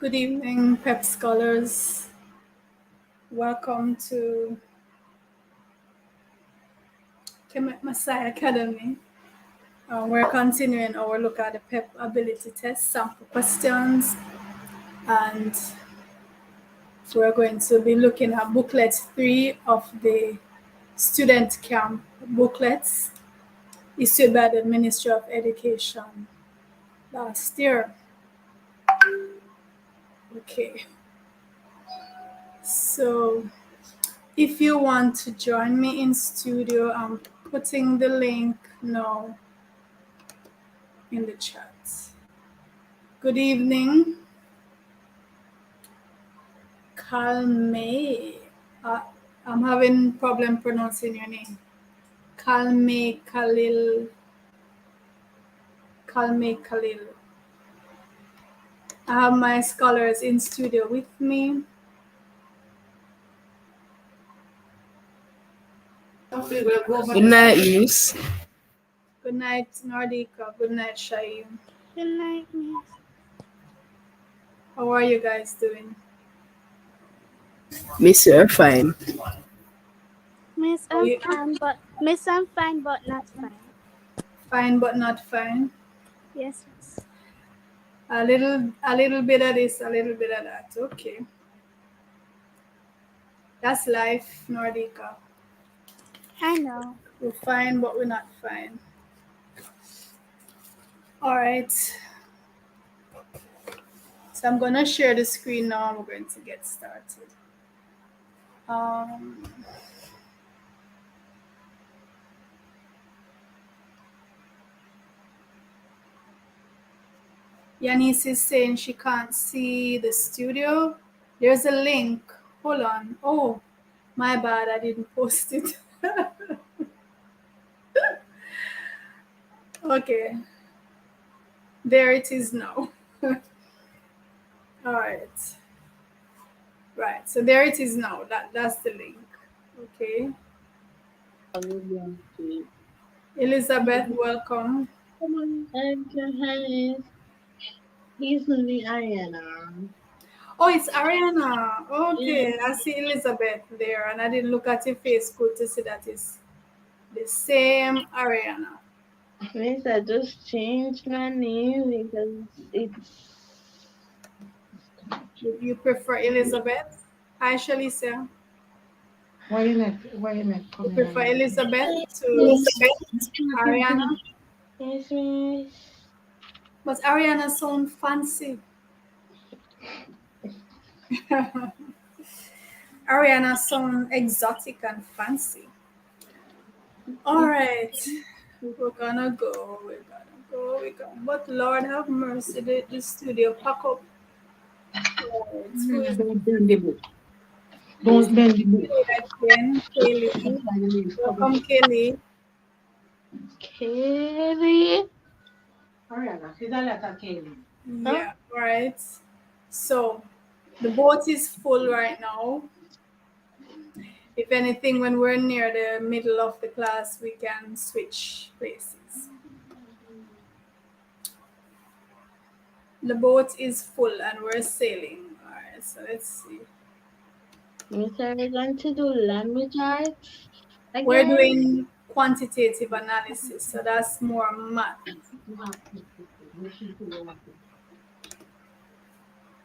Good evening, PEP scholars. Welcome to Kemet Maasai Academy. We're continuing our look at the PEP ability test sample questions, and we're going to be looking at booklet 3 of the student camp booklets issued by the Ministry of Education last year. Okay. So if you want to join me in studio, I'm putting the link now in the chat. Good evening, Kalme. I'm having problem pronouncing your name. Kalme Khalil. Kalme Khalil. I have my scholars in studio with me. Good night, Miss. Good night, Nordika. Good night, Shaim. Good night, Miss. How are you guys doing? Miss, you're fine. Miss, I'm fine, but not fine. Fine, but not fine. Yes, Miss. A little bit of this, a little bit of that. Okay. That's life, Nordika. I know. We're fine, but we're not fine. All right. So I'm going to share the screen now. We're going to get started. Yanis is saying she can't see the studio. There's a link. Hold on. Oh, my bad. I didn't post it. Okay. There it is now. All right. Right. So there it is now. That's the link. Okay. Elizabeth, welcome. He's the Ariana. Oh, it's Ariana. Okay, I see Elizabeth there, and I didn't look at your face. Good to see that it's the same Ariana. Miss, I just changed my name because it's. You prefer Elizabeth? Hi, Shalisa. Why you not You prefer Elizabeth to Ariana? Yes, Miss. But Ariana sounds fancy. Ariana sounds exotic and fancy. All right. We're gonna go. But Lord have mercy, the studio pack up. Don't bend the book. Don't bend the book. Again, Kaylee. Welcome, Kaylee. Kelly. Ariana, is that like a Kelly? Yeah, right. So the boat is full right now. If anything, when we're near the middle of the class, we can switch places. The boat is full and we're sailing. All right, so let's see. Miss, are we going to do language arts again? We're doing quantitative analysis, so that's more math.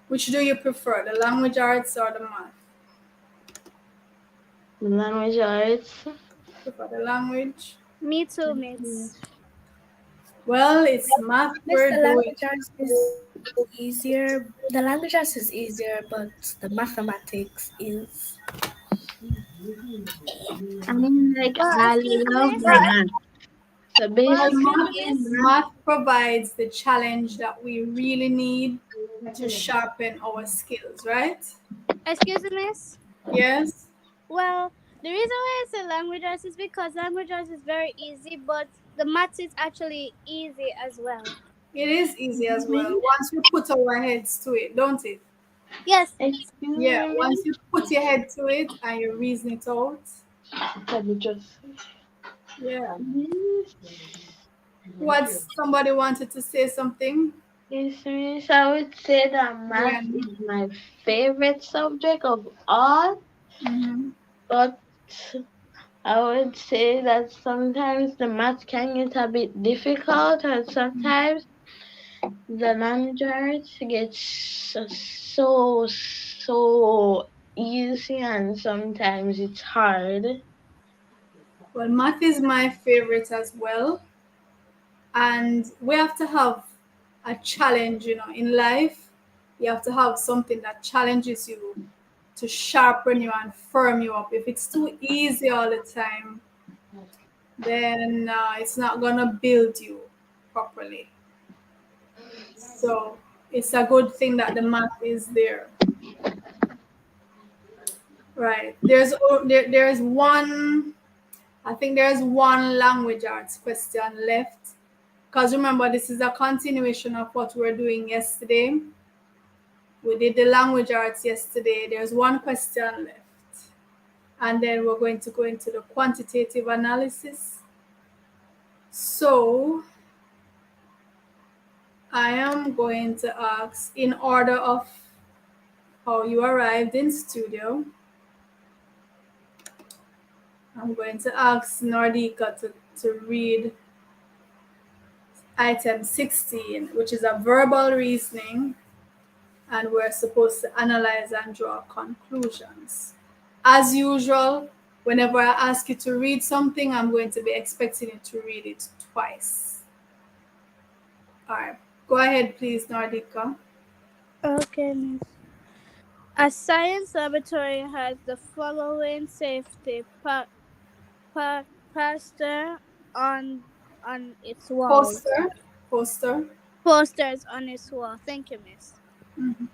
Which do you prefer, the language arts or the math? Language arts. Prefer the language? Me too, Miss. Well, it's math we're The doing. language arts is easier. The language arts is easier, but the mathematics is. I mean, like, I love Miss. math. So Well, math provides the challenge that we really need to sharpen our skills, right? Excuse me, Miss. Yes? Well, the reason why I say language arts is because language arts is very easy, but the maths is actually easy as well. It is easy as well. Once we put our heads to it, don't it? Yes. Yeah, once you put your head to it and you reason it out. Yeah. What, somebody wanted to say something? Yes, miss, I would say that math When? is my favorite subject of all, Mm-hmm. but I would say that sometimes the math can get a bit difficult, and sometimes the language gets so easy, and sometimes it's hard. Well, math is my favorite as well. And we have to have a challenge, in life. You have to have something that challenges you to sharpen you and firm you up. If it's too easy all the time, then it's not going to build you properly. So it's a good thing that the math is there. Right. There's one, I think there's one language arts question left. Because remember, this is a continuation of what we were doing yesterday. We did the language arts yesterday. There's one question left. And then we're going to go into the quantitative analysis. So I am going to ask in order of how you arrived in studio. I'm going to ask Nordika to read item 16, which is a verbal reasoning, and we're supposed to analyze and draw conclusions. As usual, whenever I ask you to read something, I'm going to be expecting you to read it twice. All right, go ahead, please, Nordika. Okay, miss. A science laboratory has the following safety poster on its walls. Poster. Posters on its wall. Thank you, miss. Mhm.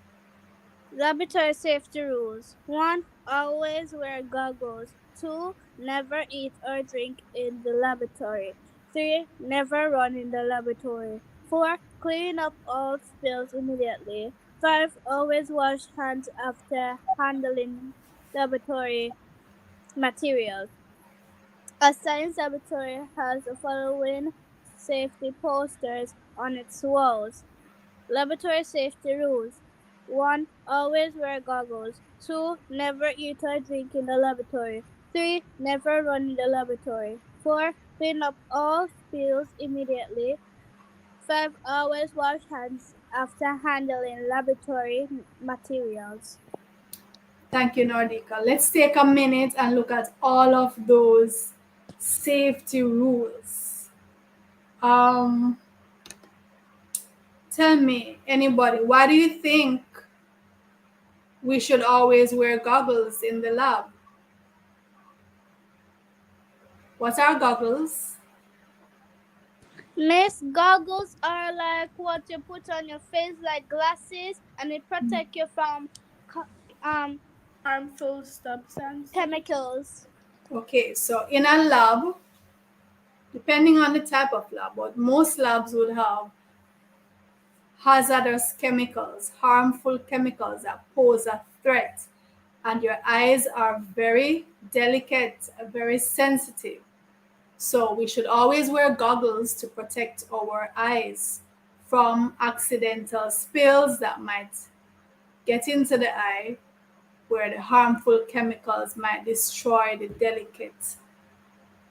Laboratory safety rules. 1. Always wear goggles. 2. Never eat or drink in the laboratory. 3. Never run in the laboratory. 4. Clean up all spills immediately. 5. Always wash hands after handling laboratory materials. A science laboratory has the following safety posters on its walls. Laboratory safety rules. 1. Always wear goggles. 2. Never eat or drink in the laboratory. 3. Never run in the laboratory. 4. Clean up all spills immediately. 5. Always wash hands after handling laboratory materials. Thank you, Nordika. Let's take a minute and look at all of those safety rules. Um, Tell me, anybody, why do you think we should always wear goggles in the lab? What are goggles? Miss, goggles are like what you put on your face, like glasses, and it protect you from Harmful substance. chemicals. Okay, so in a lab, depending on the type of lab, but most labs would have hazardous chemicals, harmful chemicals that pose a threat. And your eyes are very delicate, very sensitive. So we should always wear goggles to protect our eyes from accidental spills that might get into the eye, where the harmful chemicals might destroy the delicate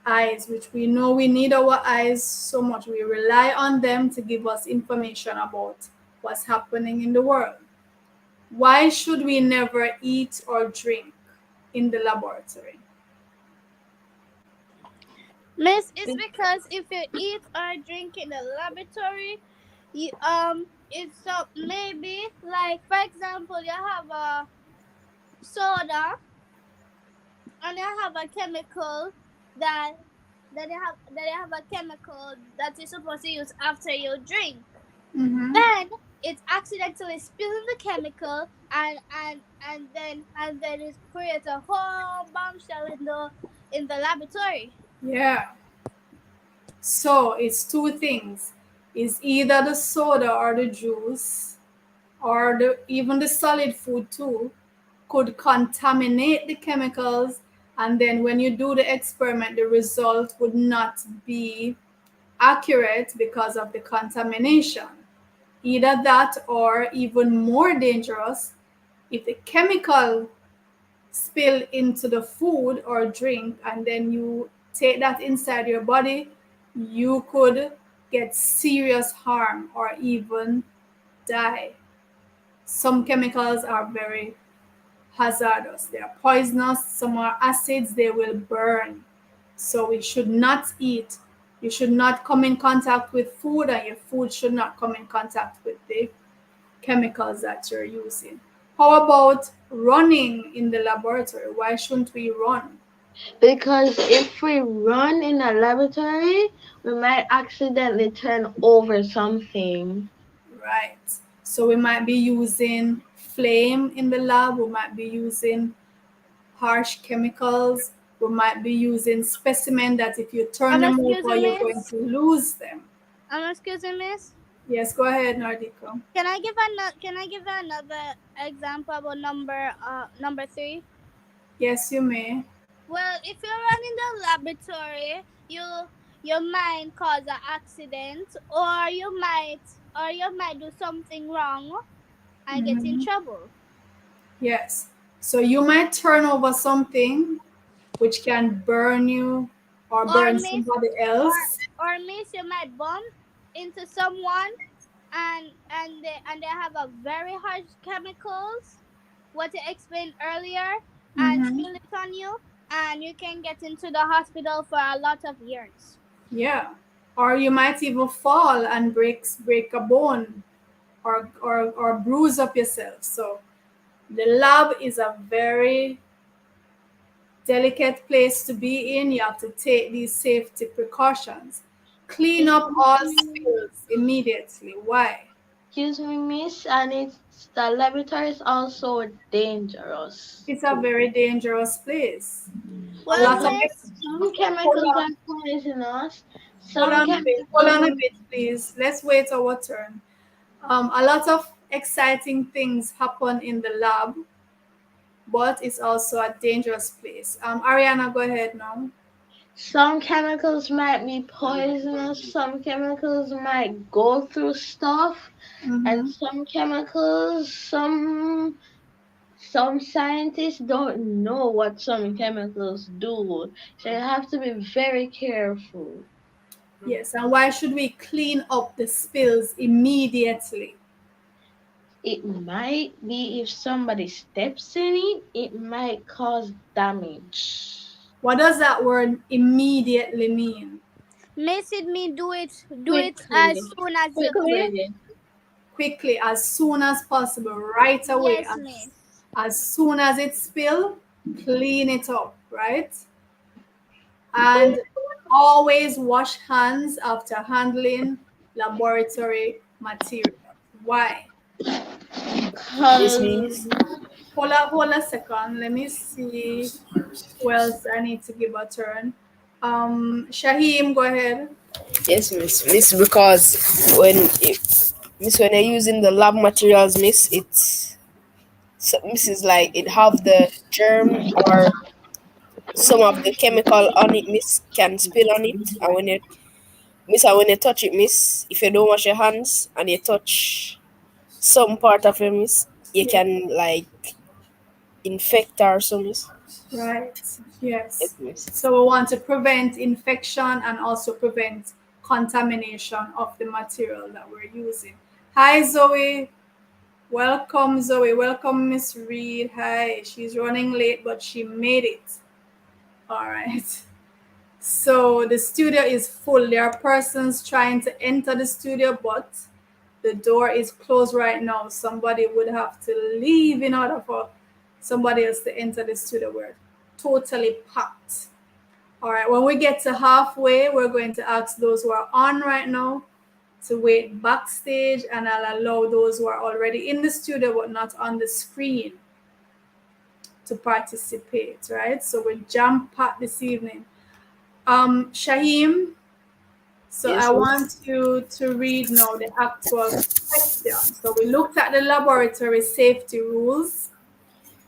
eyes, which we know we need our eyes so much. We rely on them to give us information about what's happening in the world. Why should we never eat or drink in the laboratory? Miss, it's because if you eat or drink in the laboratory, you it's so maybe like for example you have a soda and you have a chemical that you have a chemical that you're supposed to use after you drink. Mm-hmm. Then it's accidentally spilling the chemical and then it creates a whole bombshell in the laboratory. Yeah. So it's two things. It's either the soda or the juice or even the solid food too could contaminate the chemicals, and then when you do the experiment the result would not be accurate because of the contamination. Either that, or even more dangerous, if the chemical spill into the food or drink and then you take that inside your body, you could get serious harm or even die. Some chemicals are very hazardous. They are poisonous. Some are acids. They will burn. So we should not eat. You should not come in contact with food, and your food should not come in contact with the chemicals that you're using. How about running in the laboratory? Why shouldn't we run? Because if we run in a laboratory, we might accidentally turn over something. Right. So we might be using flame in the lab. We might be using harsh chemicals. We might be using specimen that if you turn them over, you're going to lose them. Excuse me, miss. Yes, go ahead, Nardiko. Can I give another example about number 3? Yes, you may. Well, if you run in the laboratory, you might cause an accident, or you might do something wrong and get in trouble. Yes. So you might turn over something which can burn you or burn somebody else. Or miss, you might bump into someone and they have a very harsh chemicals, what you explained earlier, and spill it on you, and you can get into the hospital for a lot of years. Yeah. Or you might even fall and break a bone or bruise up yourself. So the lab is a very delicate place to be in. You have to take these safety precautions. Clean up all spills immediately. Why? Excuse me, miss, and the laboratory is also dangerous. It's a very dangerous place. Well, some chemicals are poisonous. Hold on a bit, please. Let's wait our turn. A lot of exciting things happen in the lab, but it's also a dangerous place. Ariana, go ahead now. Some chemicals might be poisonous. Some chemicals might go through stuff, and some chemicals, some scientists don't know what some chemicals do, so you have to be very careful. Yes, and why should we clean up the spills immediately? It might be if somebody steps in it, it might cause damage. What does that word immediately mean? Miss, it mean do it as soon as you can. Quickly, as soon as possible, right away. Yes, miss. As soon as it spills, clean it up, right? And always wash hands after handling laboratory material. Why? Hold a second. Let me see who else I need to give a turn. Shaheem, go ahead. Yes, miss. Miss, because when you're using the lab materials, miss, miss is like it have the germ or some of the chemical on it, miss, can spill on it, and when you touch it, miss, if you don't wash your hands and you touch some part of it, miss, you can like infect or some, miss. Right. Yes. Yes, miss. So we want to prevent infection and also prevent contamination of the material that we're using. Hi, Zoe. Welcome, Zoe. Welcome, Miss Reed. Hi. She's running late, but she made it. All right. So the studio is full. There are persons trying to enter the studio, but the door is closed right now. Somebody would have to leave in order for somebody else to enter the studio. We're totally packed. All right, when we get to halfway, we're going to ask those who are on right now to wait backstage, and I'll allow those who are already in the studio but not on the screen to participate, right? So we're jam-packed this evening. Shaheem, so Yes, I want you to read now the actual question. So we looked at the laboratory safety rules.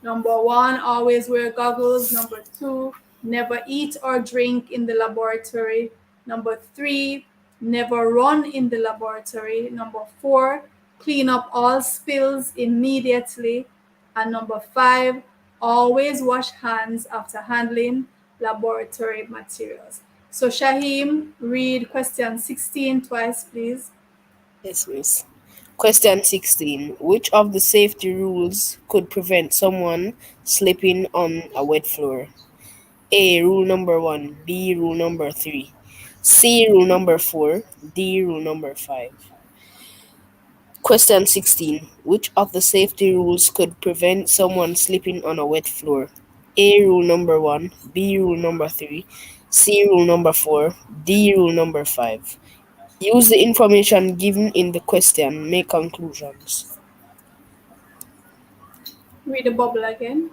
Number 1, always wear goggles. Number 2, never eat or drink in the laboratory. Number 3, never run in the laboratory. Number 4, clean up all spills immediately. And number 5, always wash hands after handling laboratory materials. So Shaheem, read question 16 twice, please. Yes, miss. Question 16. Which of the safety rules could prevent someone slipping on a wet floor? A. Rule number 1. B. Rule number 3. C. Rule number 4. D. Rule number 5. Question 16. Which of the safety rules could prevent someone slipping on a wet floor? A. Rule number 1. B. Rule number 3. C. Rule number 4. D. Rule number 5. Use the information given in the question. Make conclusions. Read the bubble again.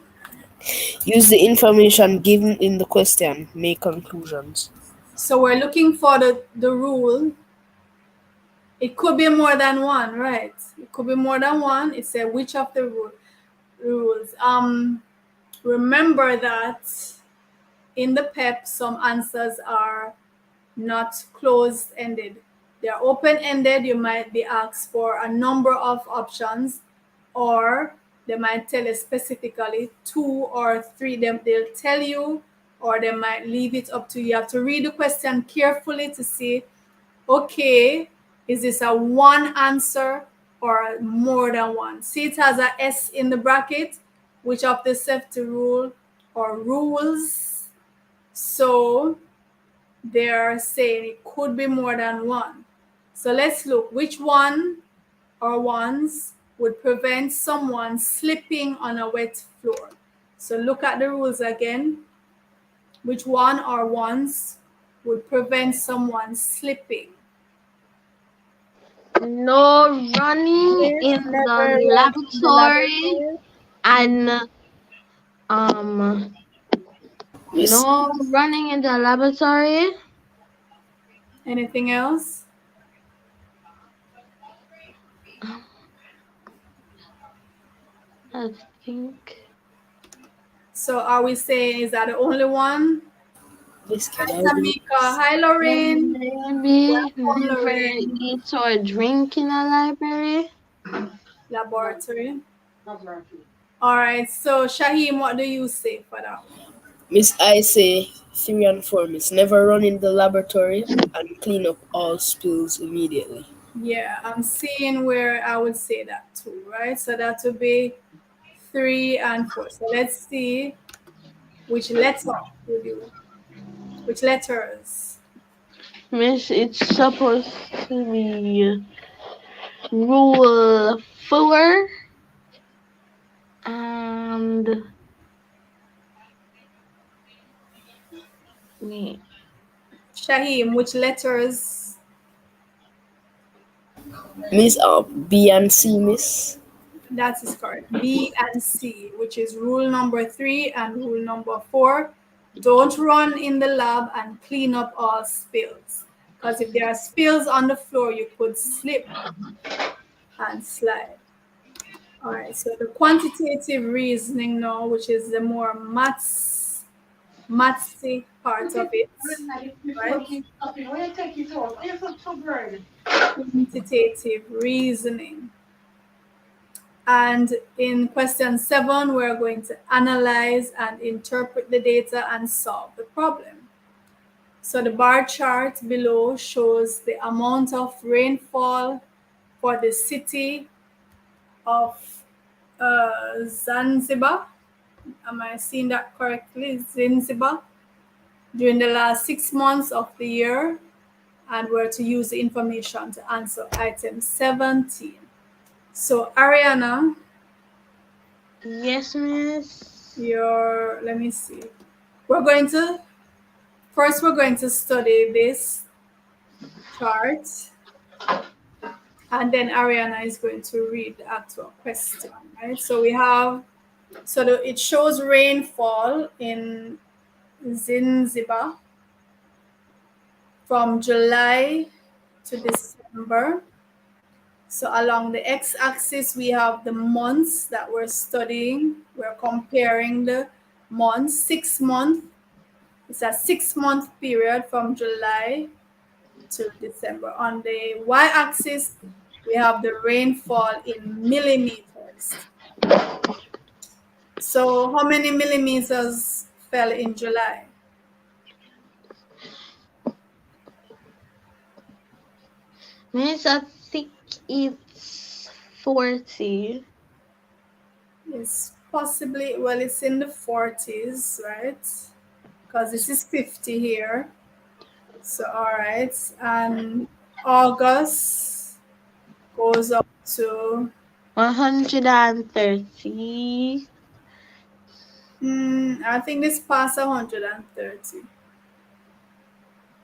Use the information given in the question. Make conclusions. So we're looking for the rule. It could be more than one, right? It could be more than one. It said which of the rules. Remember that in the PEP, some answers are not closed-ended. They are open-ended. You might be asked for a number of options, or they might tell you specifically 2 or 3. They'll tell you, or they might leave it up to you. You have to read the question carefully to see, okay, is this a one answer or more than one? See, it has a S in the bracket, which of the safety rule or rules. So they're saying it could be more than one. So let's look which one or ones would prevent someone slipping on a wet floor. So look at the rules again. Which one or ones would prevent someone slipping? No running in Never the run in the laboratory, laboratory. and um Miss no running in the laboratory. Anything else? I think. So are we saying, is that the only one? Miss Hi, can I do Tamika. this? Hi, Lorraine. Maybe Welcome, never Lorraine. eat or drink in a library. Laboratory. All right. So Shaheem, what do you say for that one? Miss I say 3 and 4. Miss never run in the laboratory and clean up all spills immediately. Yeah, I'm seeing where I would say that too, right? So that would be 3 and 4. So let's see which letter would you, which letters? Miss, it's supposed to be rule 4 and wait. Shaheem, which letters? Miss B and C, miss. That is correct. B and C, which is rule number 3 and rule number 4. Don't run in the lab and clean up all spills. Because if there are spills on the floor, you could slip and slide. All right, so the quantitative reasoning now, which is the more mathsy part of it, right? Quantitative reasoning. And in question 7, we're going to analyze and interpret the data and solve the problem. So the bar chart below shows the amount of rainfall for the city of Zanzibar. Am I seeing that correctly? Zanzibar. During the last 6 months of the year, and we're to use the information to answer item 17. So Ariana, Yes, miss. let me see. We're going to study this chart, and then Ariana is going to read the actual question, right? So we have, it shows rainfall in Zanzibar from July to December. So along the x-axis, we have the months that we're studying. We're comparing the months, 6 months. It's a 6-month period from July to December. On the y-axis, we have the rainfall in millimeters. So how many millimeters fell in July? Miss, I think it's 40. It's possibly, well, it's in the 40s, right? Because this is 50 here. So, all right. And August goes up to 130. I think this past 130.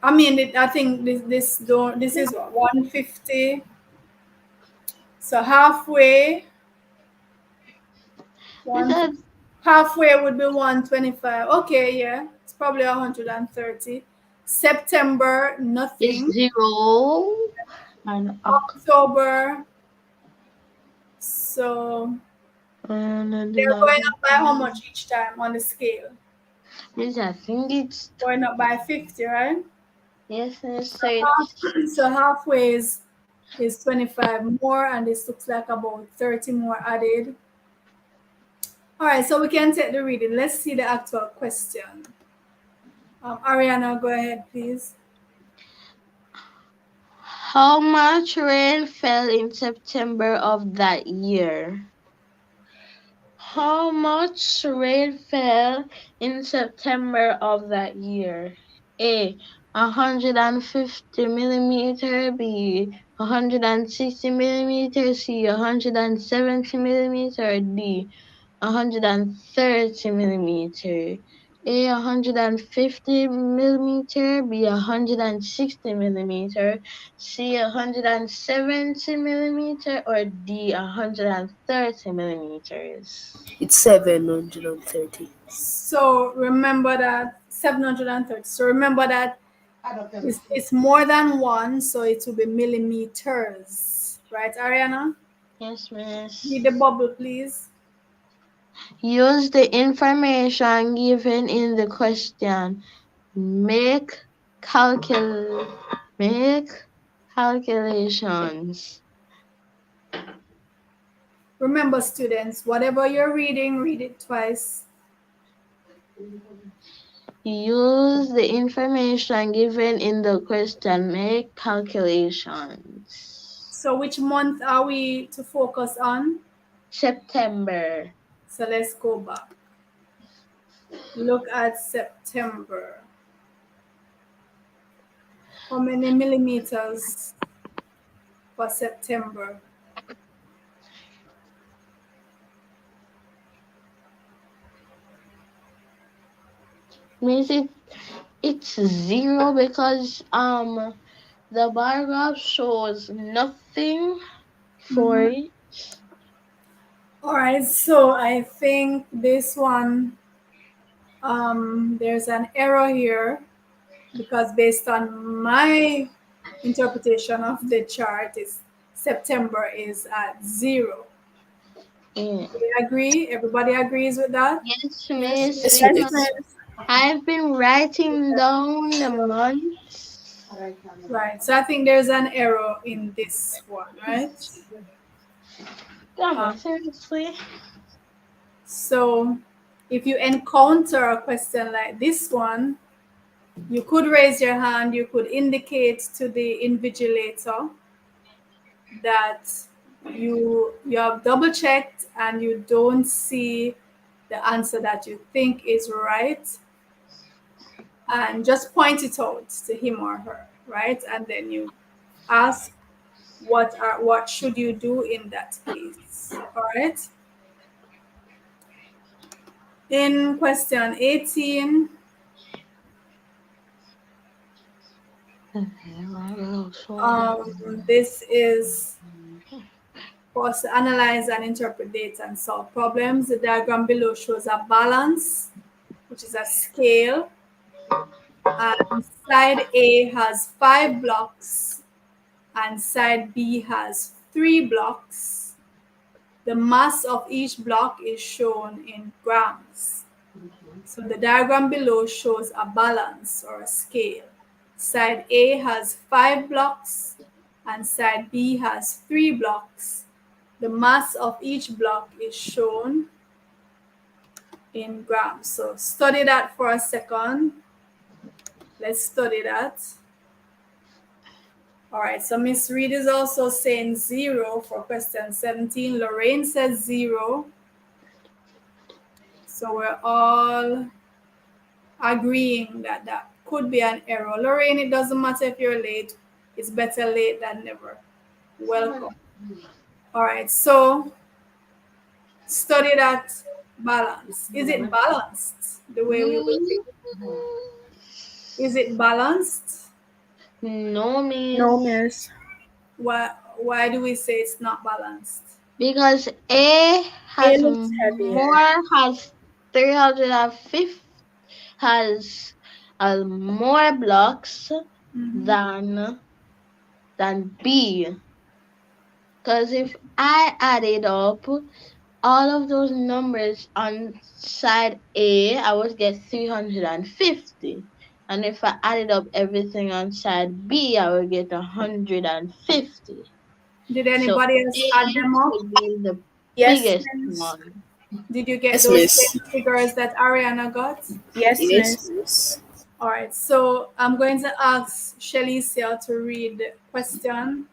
I mean, I think this is what, 150. So halfway, Miss, I, halfway would be 125. Okay, yeah, it's probably 130. September, it's nothing. 0. And October, so they're going up by how much each time on the scale? Miss, I think it's, Going up by 50, right? yes, Miss, so it's, So halfway is 25 more, and this looks like about 30 more added. All right, so we can take the reading. Let's see the actual question. Ariana, go ahead, please. how much rain fell in September of that year? How much rain fell in September of that year? A. 150 millimeter. B. 160 millimeter. C. 170 millimeter. D. 130 millimeter. A. 150 millimeter. B. 160 millimeter. C. 170 millimeter. Or D. 130 millimeters. It's 730. So remember that 730. So remember that it's more than one, so it will be millimeters. Right, Ariana? Yes, miss. Read the bubble, please. Use the information given in the question. Make make calculations. Remember, students, whatever you're reading, read it twice. Use the information given in the question. Make calculations. So which month are we to focus on? September. So let's go back. Look at September. How many millimeters for September? Means it's 0 because the bar graph shows nothing for it. All right, so I think this one, there's an error here because based on my interpretation of the chart, is September is at 0. Yeah. Do we agree? Everybody agrees with that? Yes, Yes, miss. Yes, yes, miss. I've been writing down the months. Right. So I think there's an error in this one, right? Come on, seriously. So if you encounter a question like this one, you could raise your hand, you could indicate to the invigilator that you have double checked and you don't see the answer that you think is right, and just point it out to him or her, right? And then you ask what should you do in that case. All right. In question 18, this is for us to analyze and interpret data and solve problems. The diagram below shows a balance, which is a scale. And side A has 5 blocks and side B has 3 blocks. The mass of each block is shown in grams. So the diagram below shows a balance or a scale. Side A has 5 blocks and side B has 3 blocks. The mass of each block is shown in grams. So study that for a second. Let's study that. All right, so Miss Reed is also saying 0 for question 17. Lorraine says 0. So we're all agreeing that that could be an error. Lorraine, it doesn't matter if you're late. It's better late than never. Welcome. All right, so study that balance. Is it balanced the way we would think? Is it balanced? No, miss. No, miss. Why do we say it's not balanced? Because A has looks heavier. more, has 350, has more blocks than B. Because if I added up all of those numbers on side A, I would get 350. And if I added up everything on side B, I would get 150. Did So anybody else A add them up? would be the Yes, biggest miss. one. Did you get Yes, those miss. same figures that Ariana got? Yes, Yes, miss. miss. All right, so I'm going to ask Shalicia to read the question.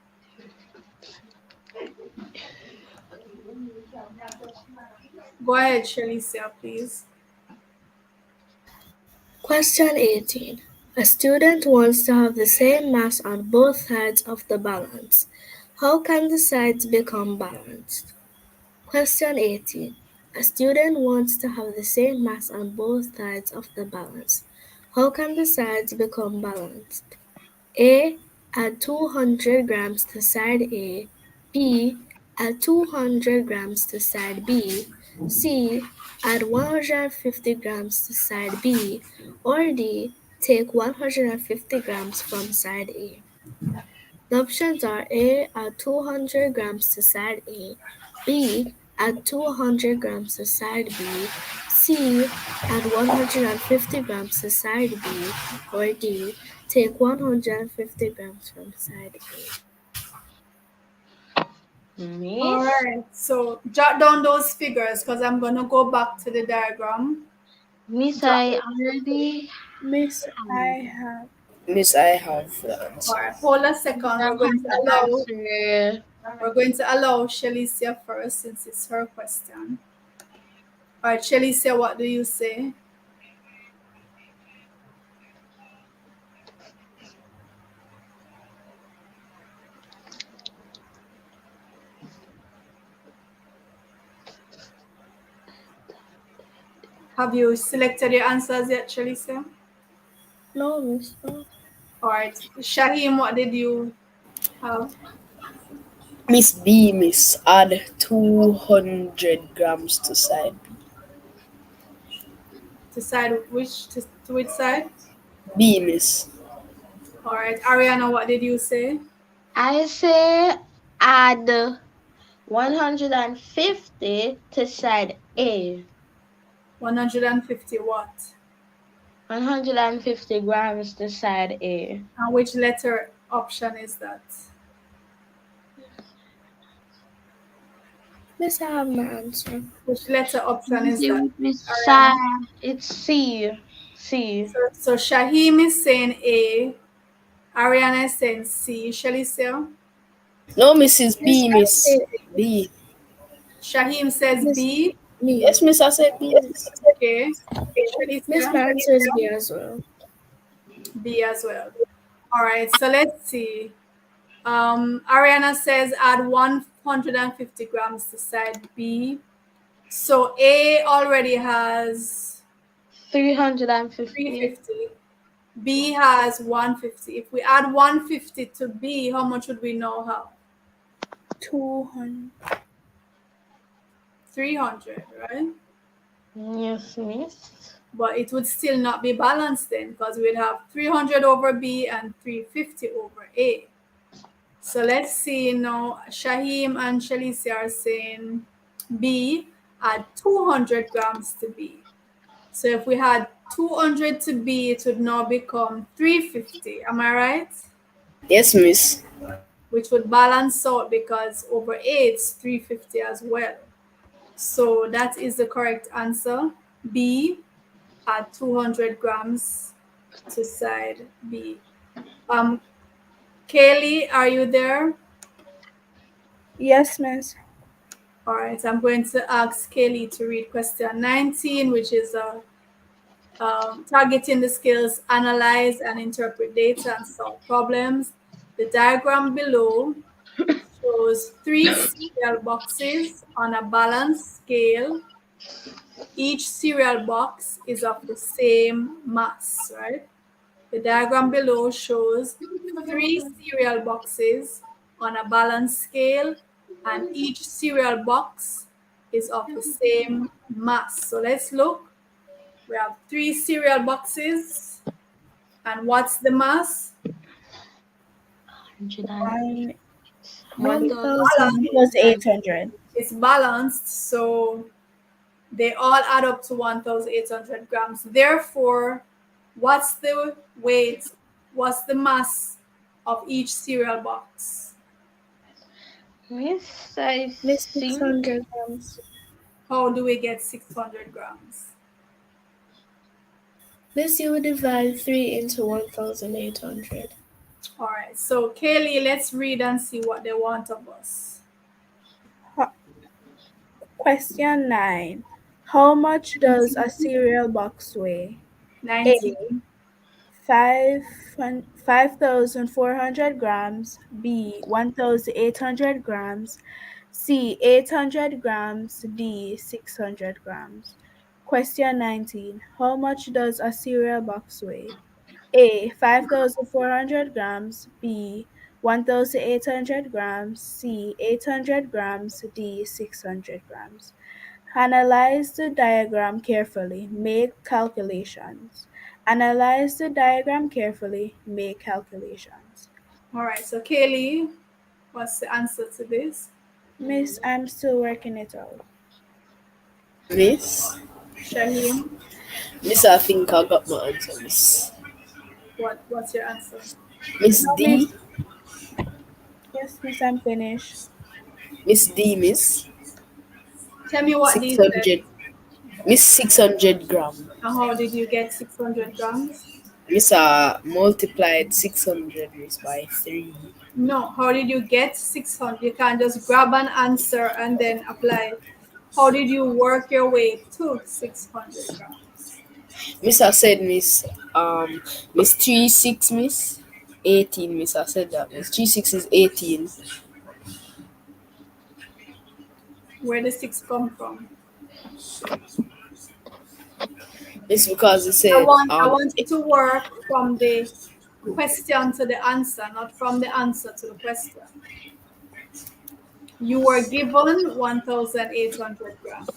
Go ahead, Shalicia, please. Question 18. A student wants to have the same mass on both sides of the balance. How can the sides become balanced? Question 18. A student wants to have the same mass on both sides of the balance. How can the sides become balanced? A. Add 200 grams to side A. B. Add 200 grams to side B. C. Add 150 grams to side B. Or D. Take 150 grams from side A. The options are A. Add 200 grams to side A. B. Add 200 grams to side B. C. Add 150 grams to side B. Or D. Take 150 grams from side A. Miss? All right, so jot down those figures because I'm going to go back to the diagram. Miss, I already Miss, I have. Miss, I have the All answer. right, hold a second. have We're going to the answer. allow Shalicia first since it's her question. All right, Shalicia, what do you say? Have you selected your answers yet, Shalicia? No, Miss. No. All right, Shahim, what did you have? Miss B, miss. Add 200 grams to side B. Decide to which side? B, miss. All right, Ariana, what did you say? I say add 150 to side A. 150 what? 150 grams to side A. And which letter option is that? Miss, I have my answer. Which letter option is that? It's C. C. So Shahim is saying A, Ariana is saying C, Shalicia. No, Mrs. Miss, B, I miss. say B. Shahim says Miss B. me. Yes, miss, I said B, miss. Okay. Miss, Shalicia, my answer is B as well. B as well. All right, so let's see. Ariana says add 150 grams to side B. So A already has 350. 350. B has 150. If we add 150 to B, how much would we know how? 200. 300, right? Yes, miss. But it would still not be balanced then because we'd have 300 over B and 350 over A. So let's see now. Shahim and Shalicia are saying B, add 200 grams to B. So if we had 200 to B, it would now become 350. Am I right? Yes, miss. which would balance out because over 8 is 350 as well. So that is the correct answer. B, add 200 grams to side B. Kaylee, are you there? Yes, miss. All right, I'm going to ask Kaylee to read question 19, which is targeting the skills, analyze and interpret data and solve problems. The diagram below shows 3 cereal boxes on a balanced scale. Each cereal box is of the same mass, right? The diagram below shows 3 cereal boxes on a balanced scale, and each cereal box is of the same mass. So let's look. We have 3 cereal boxes, and what's the mass? 1,000 plus 800. It's balanced, so they all add up to 1,800 grams. Therefore, what's the weight, what's the mass of each cereal box? Miss, I Miss think 600 grams. How do we get 600 grams? Miss, you would divide 3 into 1,800. All right, so Kaylee, let's read and see what they want of us. Question 9. How much does a cereal box weigh? 19. A. 5,400 grams. B. 1,800 grams. C. 800 grams. D. 600 grams. Question 19. How much does a cereal box weigh? A. 5,400 grams. B. 1,800 grams. C. 800 grams. D. 600 grams. Analyze the diagram carefully. Make calculations. Analyze the diagram carefully. Make calculations. All right, so Kaylee, what's the answer to this? Miss, I'm still working it out. Miss? Shaheem, Miss, I think I got my answer, Miss. what's your answer? Miss No, D? Yes, miss, I'm finished. Miss D, Miss? Tell me what these said. 600. Miss 600 gram. And how did you get 600 grams? Miss multiplied 600 Miss by 3. No, how did you get 600? You can't just grab an answer and then apply. How did you work your way to 600 grams? Miss, I said Miss 36 Miss 18 Miss, I said that Miss 36 is 18. Where did 6 come from? It's because it said I want you to work from the question to the answer, not from the answer to the question. You were given 1,800 grams.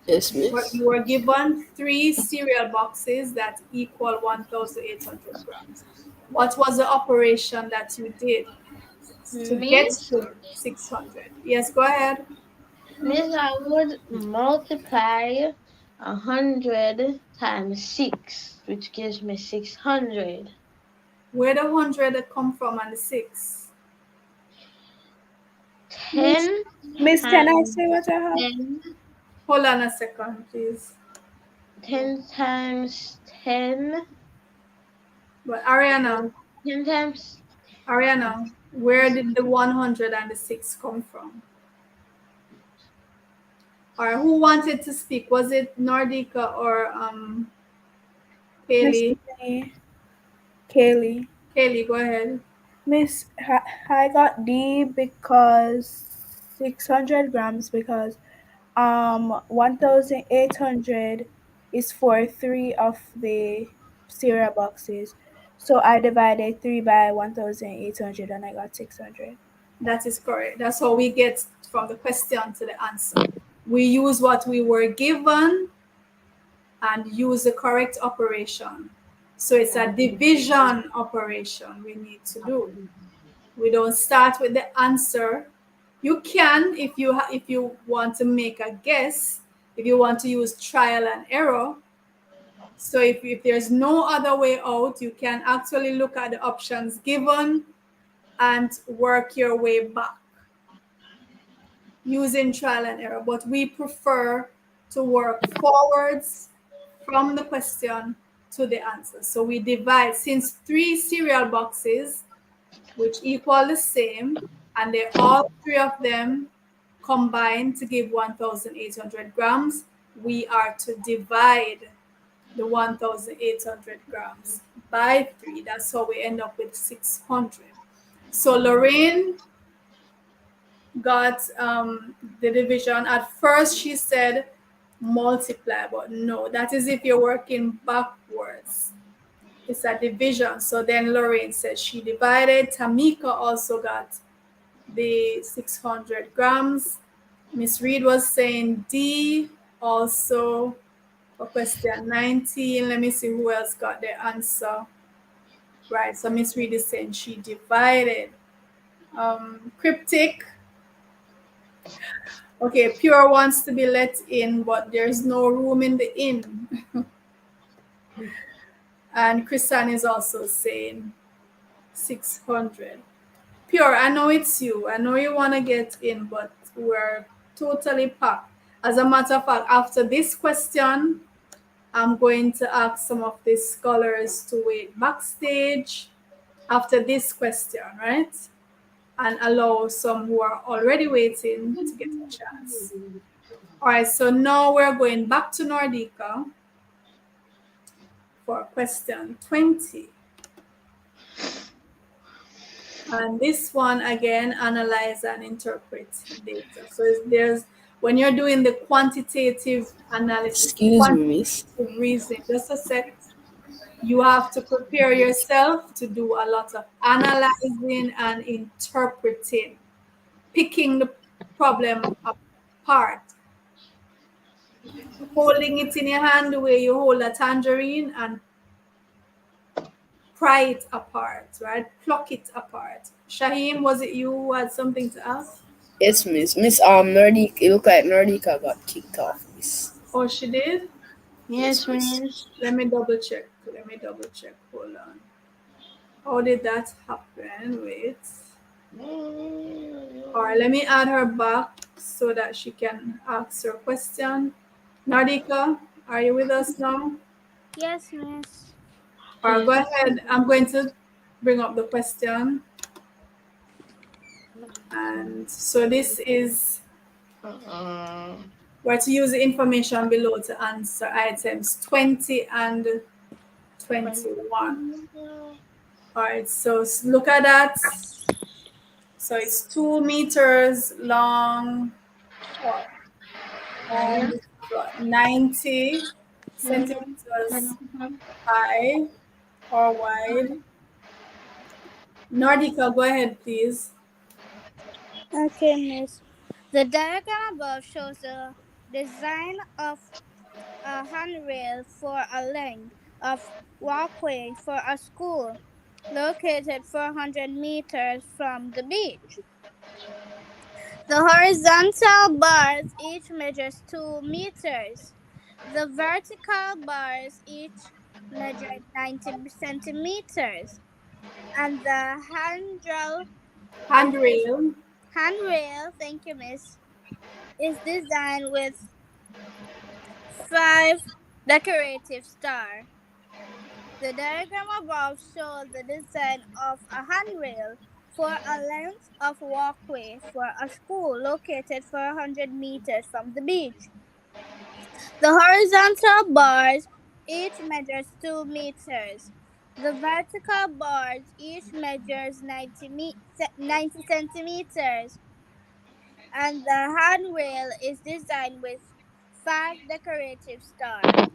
yes, Miss. You were given 3 cereal boxes that equal 1,800 grams. What was the operation that you did to get Miss, to 600? Yes, go ahead. Miss, I would multiply 100 times 6, which gives me 600. Where the 100 come from and the 6? 10 Miss, can I times say what I have? 10, Hold on a second, please. 10 times 10, But Ariana, 10 times where did the 100 and the 6 come from? Or who wanted to speak? Was it Nordika or Kaylee? Miss Kaylee. Kaylee, go ahead. Miss, I got D because 600 grams because 1,800 is for 3 of the cereal boxes. So I divided 3 by 1,800 and I got 600. That is correct. That's how we get from the question to the answer. We use what we were given and use the correct operation. So it's a division operation we need to do. We don't start with the answer. You can, if you want to make a guess, if you want to use trial and error. So if there's no other way out, you can actually look at the options given and work your way back using trial and error. But we prefer to work forwards from the question to the answer. So we divide, since 3 cereal boxes, which equal the same, and they all 3 of them combine to give 1,800 grams, we are to divide the 1,800 grams by 3. That's how we end up with 600. So Lorraine got the division. At first she said multiply, but no, that is if you're working backwards. It's a division. So then Lorraine said she divided. Tamika also got the 600 grams. Miss Reed was saying D also for question 19. Let me see who else got the answer. Right, so Miss Reed is saying she divided. Cryptic. Okay, Pure wants to be let in, but there's no room in the inn. And Christian is also saying 600. Pure, I know it's you. I know you want to get in, but we're totally packed. As a matter of fact, after this question, I'm going to ask some of the scholars to wait backstage after this question, right? And allow some who are already waiting to get a chance. All right, so now we're going back to Nordica for question 20. And this one, again, analyze and interpret data. So there's, when you're doing the quantitative analysis, Excuse me, miss. quantitative reasoning, just a sec, you have to prepare yourself to do a lot of analyzing and interpreting, picking the problem apart, holding it in your hand the way you hold a tangerine and pry it apart, right? Pluck it apart. Shaheen, was it you who had something to ask? Yes, miss. Miss Nordica, it look like Nordica got kicked off, miss. Oh, she did? Yes, miss. Let me double check. Hold on. How did that happen? Wait. All right, let me add her back so that she can ask her question. Nardika, are you with us now? Yes, miss. All right, go ahead. I'm going to bring up the question. And so this is where to use the information below to answer items 20 and 21. All right, so look at that. So it's 2 meters long and 90 centimeters high or wide. Nordica, go ahead, please. Okay, miss. The diagram above shows the design of a handrail for a length of walkway for a school located 400 meters from the beach. The horizontal bars each measures 2 meters. The vertical bars each measure 90 centimeters. And the Handrail. handrail, thank you, miss, is designed with 5 decorative stars. The diagram above shows the design of a handrail for a length of walkway for a school located 400 meters from the beach. The horizontal bars each measures 2 meters. The vertical bars each measures 90 centimeters. And the handrail is designed with 5 decorative stars.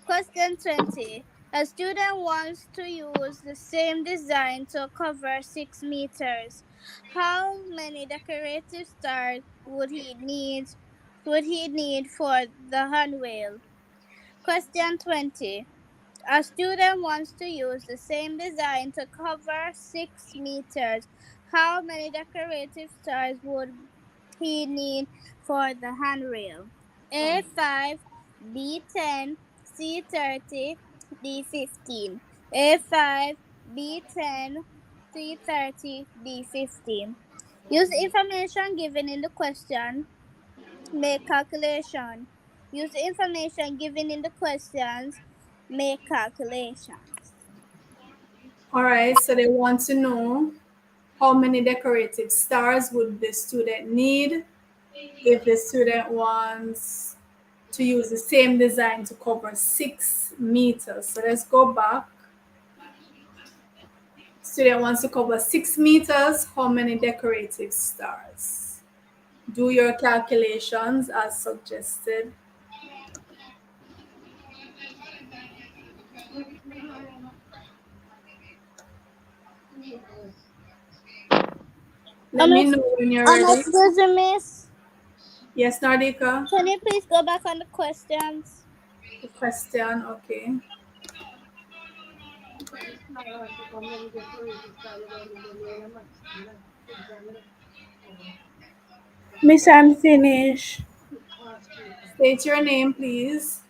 Question 20. A student wants to use the same design to cover 6 meters. How many decorative stars would he need for the handrail? Question 20. A student wants to use the same design to cover 6 meters. How many decorative stars would he need for the handrail? A5, B10, C30, D15. A5, B10, C 30, D 15. Use information given in the question. Make calculation. Use the information given in the questions. Make calculations. All right, so they want to know how many decorative stars would the student need if the student wants to use the same design to cover 6 meters. So let's go back. Student wants to cover 6 meters. How many decorative stars? Do your calculations as suggested. Let me know when you're ready. Excuse me, miss. Yes, Nardika? Can you please go back on the questions? The question, okay. Miss, I'm finished. State your name, please.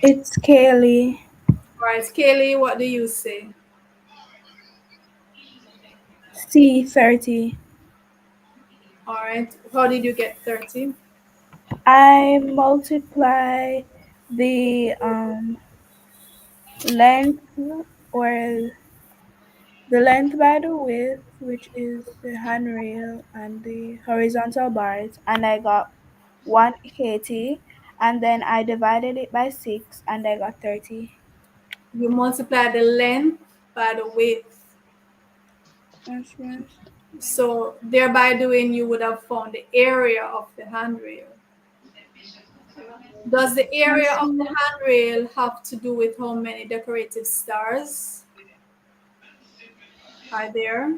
It's Kaylee. All right, Kaylee, what do you say? C30. All right, how did you get 30? I multiply the length or the length by the width, which is the handrail and the horizontal bars, and I got 180, and then I divided it by 6 and I got 30. You multiply the length by the width. That's right. So thereby doing, you would have found the area of the handrail. Does the area of the handrail have to do with how many decorative stars are there?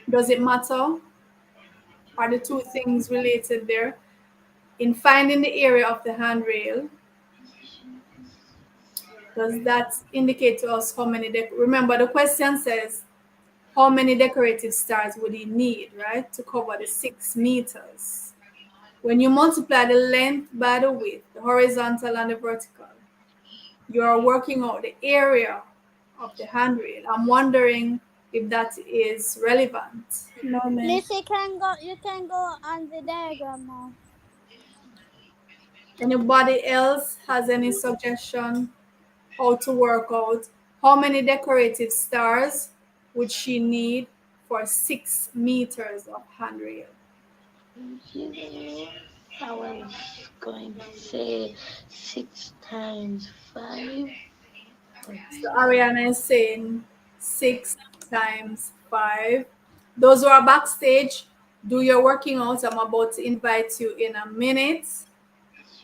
Does it matter? Are the two things related there? In finding the area of the handrail, does that indicate to us how many? Remember, the question says, how many decorative stars would he need, right, to cover the 6 meters? When you multiply the length by the width, the horizontal and the vertical, you are working out the area of the handrail. I'm wondering if that is relevant. No, miss. Miss, you can go on the diagram now. Anybody else has any suggestion how to work out how many decorative stars would she need for 6 meters of handrail? I was going to say 6 times 5. So Ariana is saying 6 times 5. Those who are backstage, do your working out. I'm about to invite you in a minute.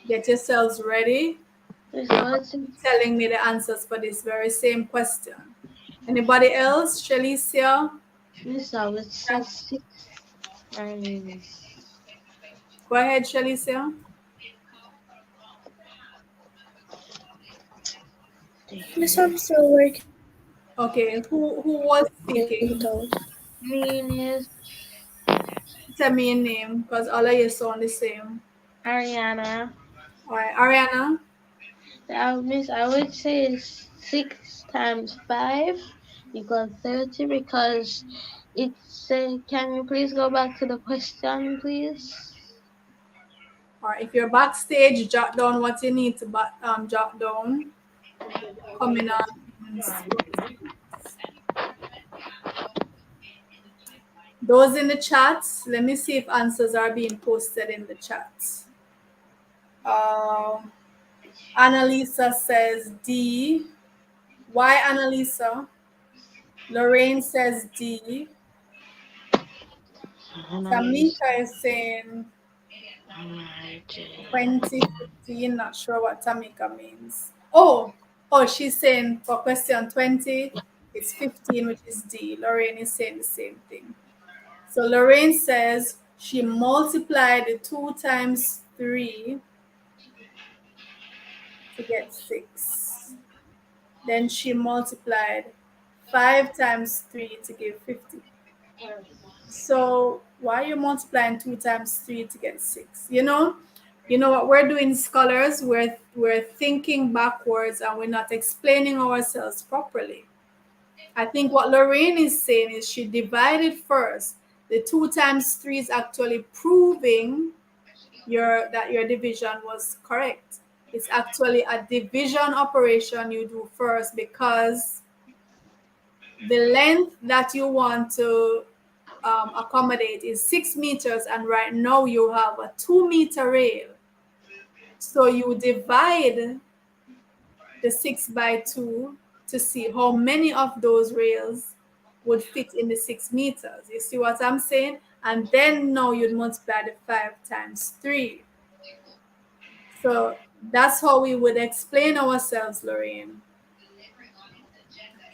Get yourselves ready. You're telling me the answers for this very same question. Anybody else? Shalicia? Miss, I would say 6 times. Go ahead, Shalicia. Miss, I'm still working Okay, who was speaking? it out. Miss Tell me your name because all of you sound the same. Ariana. All right, Ariana. Miss, I would say 6 times 5 equals 30 because it's. Can you please go back to the question, please? All right, if you're backstage, jot down what you need to jot down. Coming on. Those in the chats, let me see if answers are being posted in the chat. Annalisa says D. Why Annalisa? Lorraine says D. Tamika is saying 2015. Not sure what Tamika means. Oh, she's saying for question 20, it's 15, which is D. Lorraine is saying the same thing. So Lorraine says she multiplied the 2 times 3 to get 6. Then she multiplied 5 times 3 to give 50. So why are you multiplying 2 times 3 to get 6? You know, You know what we're doing, scholars? We're thinking backwards and we're not explaining ourselves properly. I think what Lorraine is saying is she divided first. The 2 times 3 is actually proving that your division was correct. It's actually a division operation you do first because the length that you want to accommodate is 6 meters, and right now you have a 2-meter rail. So you divide the 6 by 2 to see how many of those rails would fit in the 6 meters. You see what I'm saying? And then now you'd multiply the 5 times 3. So that's how we would explain ourselves, Lorraine.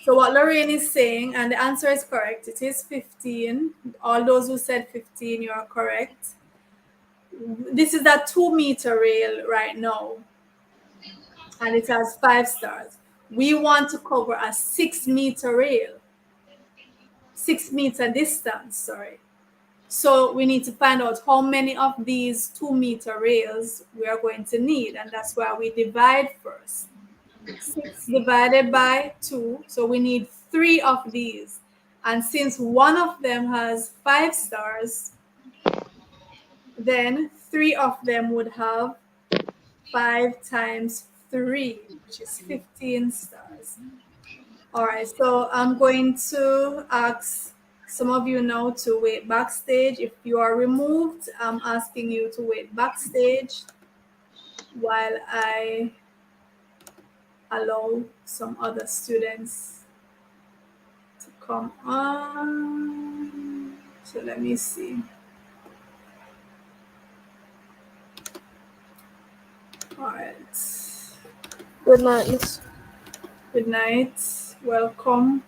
So what Lorraine is saying, and the answer is correct, it is 15. All those who said 15, you are correct. This is a 2-meter rail right now, and it has 5 stars. We want to cover a 6-meter rail, 6-meter distance, sorry. So we need to find out how many of these 2-meter rails we are going to need, and that's why we divide first. 6 divided by 2, so we need 3 of these. And since one of them has 5 stars, then 3 of them would have 5 times 3, which is 15 stars. All right, so I'm going to ask some of you now to wait backstage. If you are removed, I'm asking you to wait backstage while I allow some other students to come on. So let me see. All right. Good night, Miss. Good night. Welcome.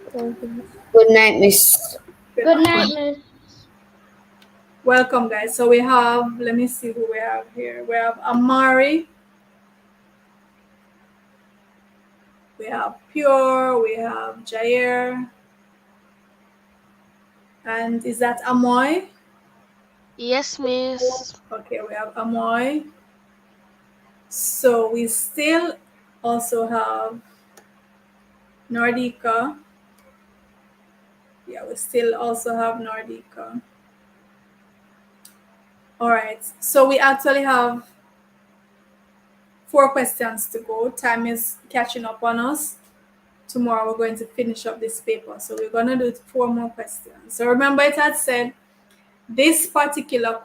Thank you, Miss. Good night, Miss. Good night, Miss. Welcome, guys. So we have, let me see who we have here. We have Amari. We have Pure. We have Jair. And is that Amoy? Yes, Miss. Okay, we have Amoy. So we still also have Nordica. Yeah, we still also have Nordica. All right. So we actually have 4 questions to go. Time is catching up on us. Tomorrow we're going to finish up this paper. So we're going to do 4 more questions. So remember, it had said this particular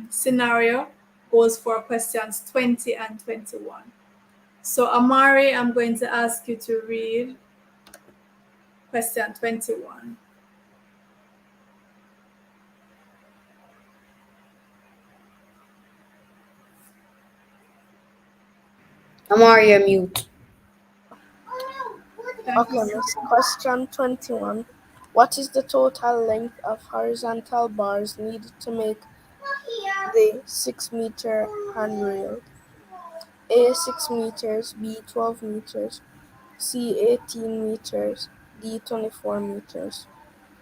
scenario goes for questions 20 and 21. So Amari, I'm going to ask you to read question 21. Amari, you're mute. Thank Okay, you. Miss. Question 21. What is the total length of horizontal bars needed to make the 6-meter handrail? A 6 meters, B 12 meters, C 18 meters, D 24 meters.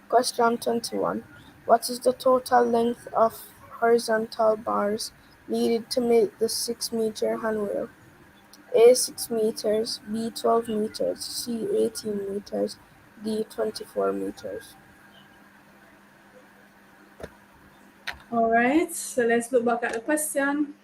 Question 21. What is the total length of horizontal bars needed to make the 6-meter handrail? A 6 meters, B 12 meters, C 18 meters, D 24 meters. All right, so let's look back at the question.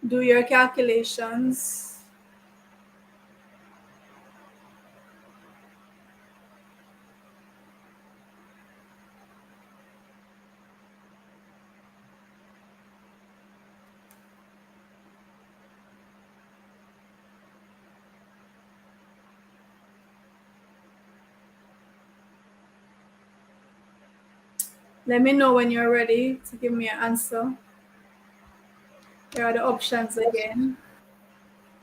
Do your calculations. Let me know when you're ready to give me an answer. Here are the options again.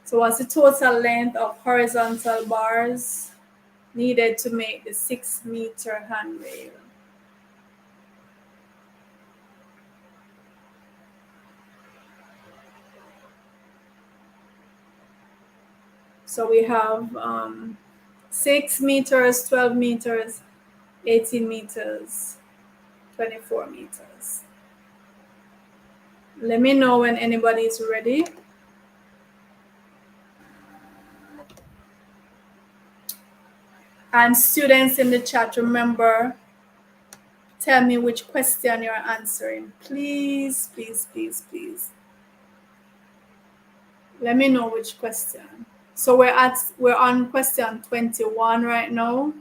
So what's the total length of horizontal bars needed to make the 6-meter handrail? So we have 6 meters, 12 meters, 18 meters, 24 meters. Let me know when anybody is ready. And students in the chat, remember, tell me which question you're answering. Please, please, please, please. Let me know which question. So we're on question 21 right now.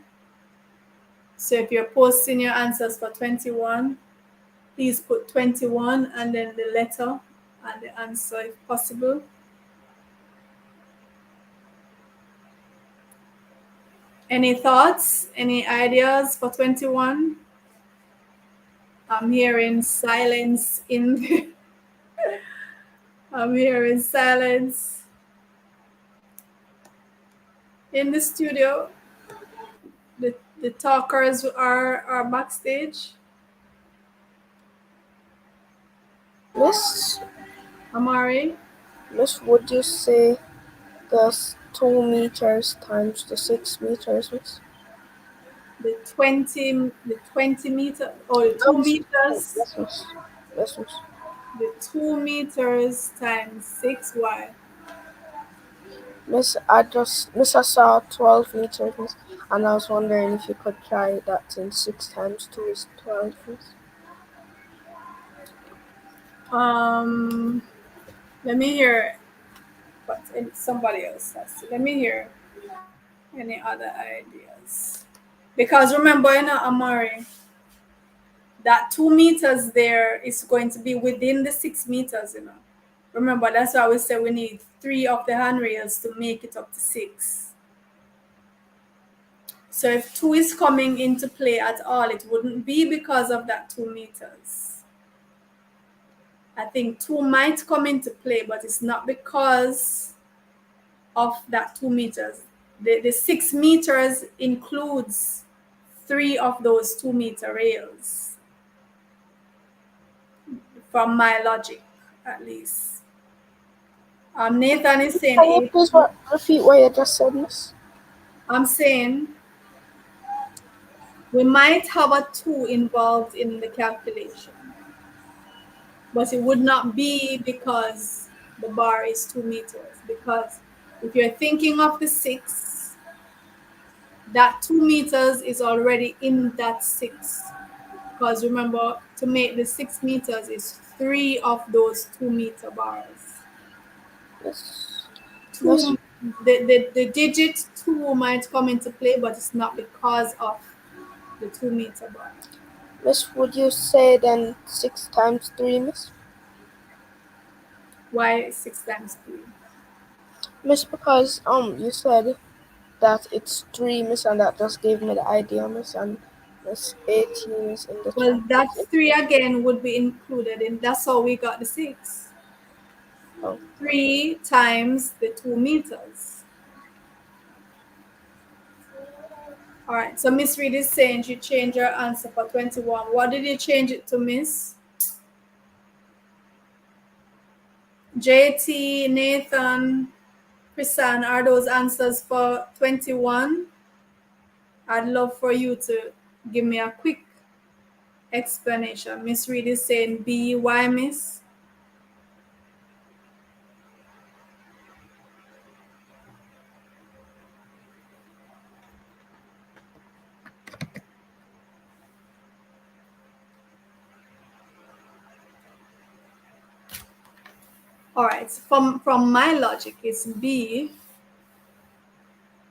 So if you're posting your answers for 21, please put 21 and then the letter and the answer if possible. Any thoughts? Any ideas for 21? I'm hearing silence in the I'm hearing silence in the studio. The talkers are backstage. Miss, Amari, Miss, would you say that's 2 meters times the 6 meters, Miss? the 20 meter or the 2 Yes, meters, Miss. Yes, Miss. the 2 meters times 6. Why? Miss, I saw 12 meters, Miss, and I was wondering if you could try that since 6 times 2 is 12, Miss. Let me hear what somebody else has. Let me hear any other ideas. Because remember, Amari, that 2 meters there is going to be within the 6 meters, Remember, that's why we say we need 3 of the handrails to make it up to 6. So if 2 is coming into play at all, it wouldn't be because of that 2 meters. I think 2 might come into play, but it's not because of that 2 meters. The 6 meters includes 3 of those 2-meter rails, from my logic, at least. Nathan is saying Can you please repeat what you just said, Miss? I'm saying we might have a 2 involved in the calculation, but it would not be because the bar is 2 meters. Because if you're thinking of the 6, that 2 meters is already in that 6. Because remember, to make the 6 meters is 3 of those 2-meter bars. Yes. Two, the digit 2 might come into play, but it's not because of the 2-meter bar. Miss, would you say then 6 times 3, Miss? Why 6 times 3? Miss, because you said that it's 3, Miss, and that just gave me the idea, Miss, and Miss 18 is in the Well, chat. that 3 again would be included, and that's how we got the 6. Oh. 3 times the 2 meters. All right, so Miss Reed is saying she changed her answer for 21. What did you change it to, Miss? JT, Nathan, Chrisan, are those answers for 21? I'd love for you to give me a quick explanation. Miss Reed is saying B. Why, Miss? All right, from my logic, it's B.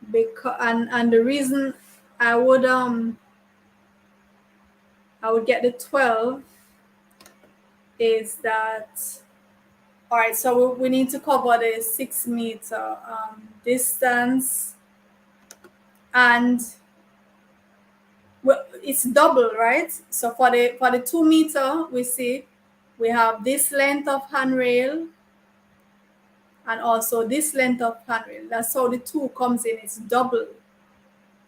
Because and the reason I would get the 12 is that, all right, so we need to cover the 6-meter distance, and it's double, right? So for the 2-meter, we see we have this length of handrail and also this length of handrail. That's how the 2 comes in. It's double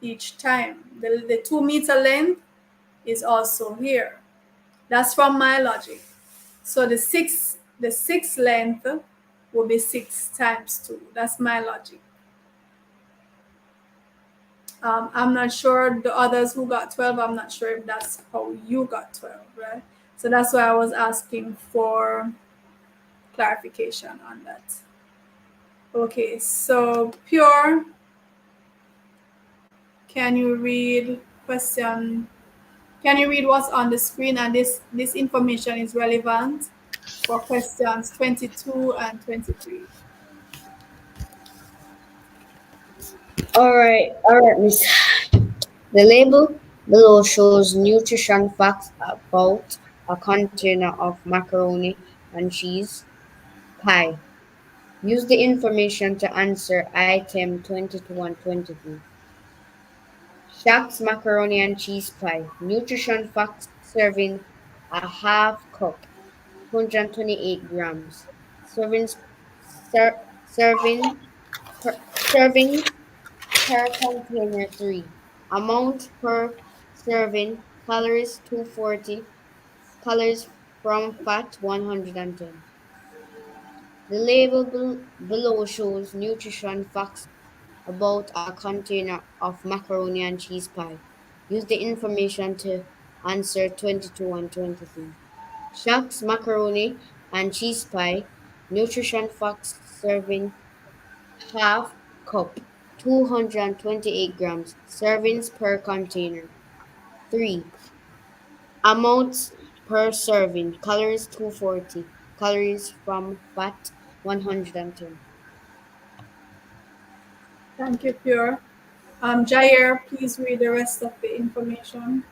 each time. The 2 meter length is also here. That's from my logic. So the 6 length will be 6 times 2. That's my logic. I'm not sure the others who got 12, I'm not sure if that's how you got 12, right? So that's why I was asking for clarification on that. Okay, so Pure, can you read question? Can you read what's on the screen? And this information is relevant for questions 22 and 23. Alright, miss. The label below shows nutrition facts about a container of macaroni and cheese pie. Use the information to answer item 22 and 23. Shack's macaroni and cheese pie. Nutrition facts serving a half cup, 128 grams. Servings, servings per container 3. Amount per serving, calories 240, calories from fat 110. The label below shows nutrition facts about a container of macaroni and cheese pie. Use the information to answer 22 and 23. Shucks macaroni and cheese pie. Nutrition facts serving half cup, 228 grams. Servings per container. 3. Amounts per serving. Calories 240. Calories from fat 110. Thank you, Pure. Jair, please read the rest of the information.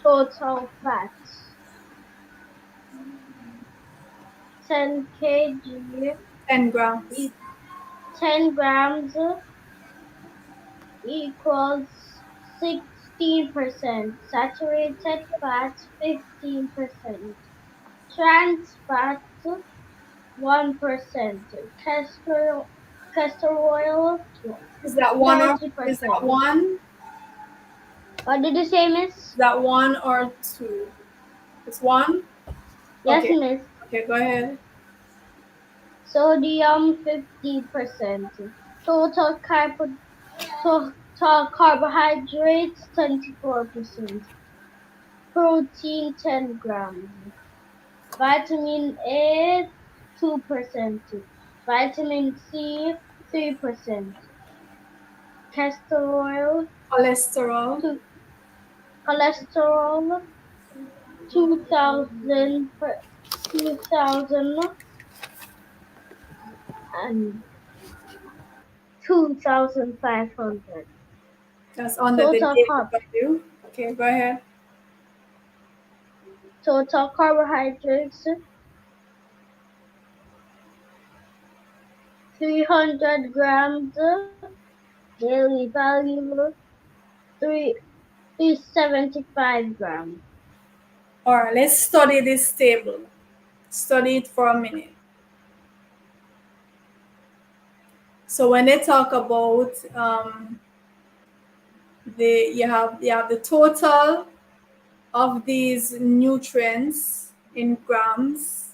Total fat 10 kg 10 grams. 10 grams equals 16%, saturated fat 15%, trans fat 1%, castor oil Is that one or is that 30%. one? What did you say, miss? Is that 1 or 2? It's 1? Yes, Okay. miss. Okay, go ahead. Sodium 50%. Total carbohydrates 24%. Protein 10 grams. Vitamin A 2%. Vitamin C 3%. Castor oil Cholesterol. cholesterol 2000 and 2500. That's under the Total daily value. Okay, go ahead. total carbohydrates 300 grams. Daily value 375 grams. All right, let's study this table. Study it for a minute. So when they talk about you have the total of these nutrients in grams,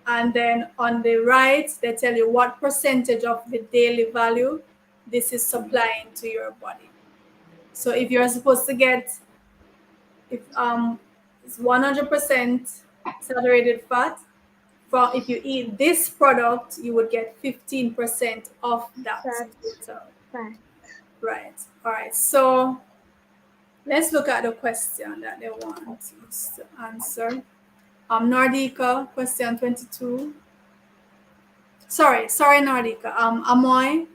and then on the right they tell you what percentage of the daily value this is supplying to your body. So if you're supposed to get, if it's 100% saturated fat, from if you eat this product you would get 15% of that total. Fat. Right. All right, so let's look at the question that they want us to answer. Nordika, question 22. Sorry, Nordika. Amoy.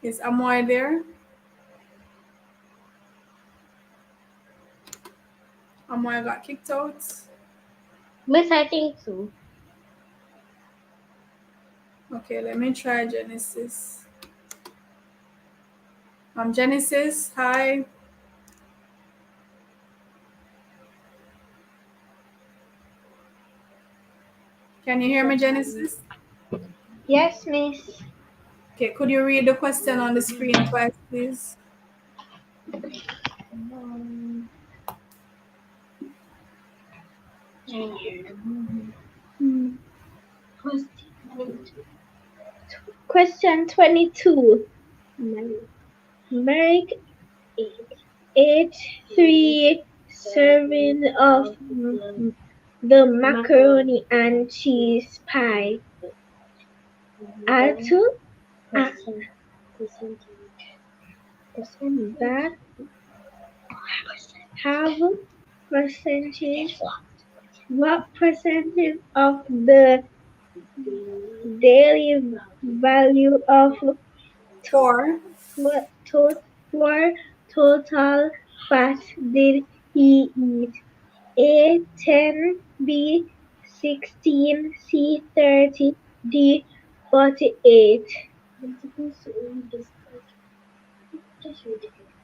Is Amoy there? Amoy got kicked out. Miss, I think so. Okay, let me try Genesis. Genesis, hi. Can you hear me, Genesis? Yes, Miss. Okay, could you read the question on the screen twice, please? Question 22. Make ate 3 servings of the macaroni and cheese pie. Add to that have percentage. What percentage of the daily value of Four. for total fat did he eat? A 10, B 16, C 30, D 48.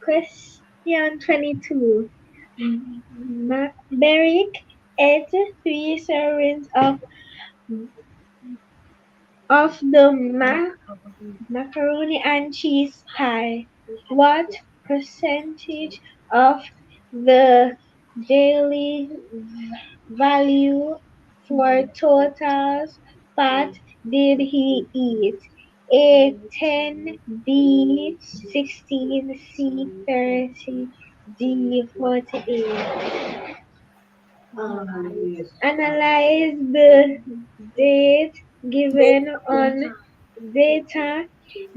Question 22. Beric ate 3 servings of the macaroni and cheese pie. What percentage of the daily value for total fat did he eat? A 10, B 16, C 30, D 48. Analyze the date given on data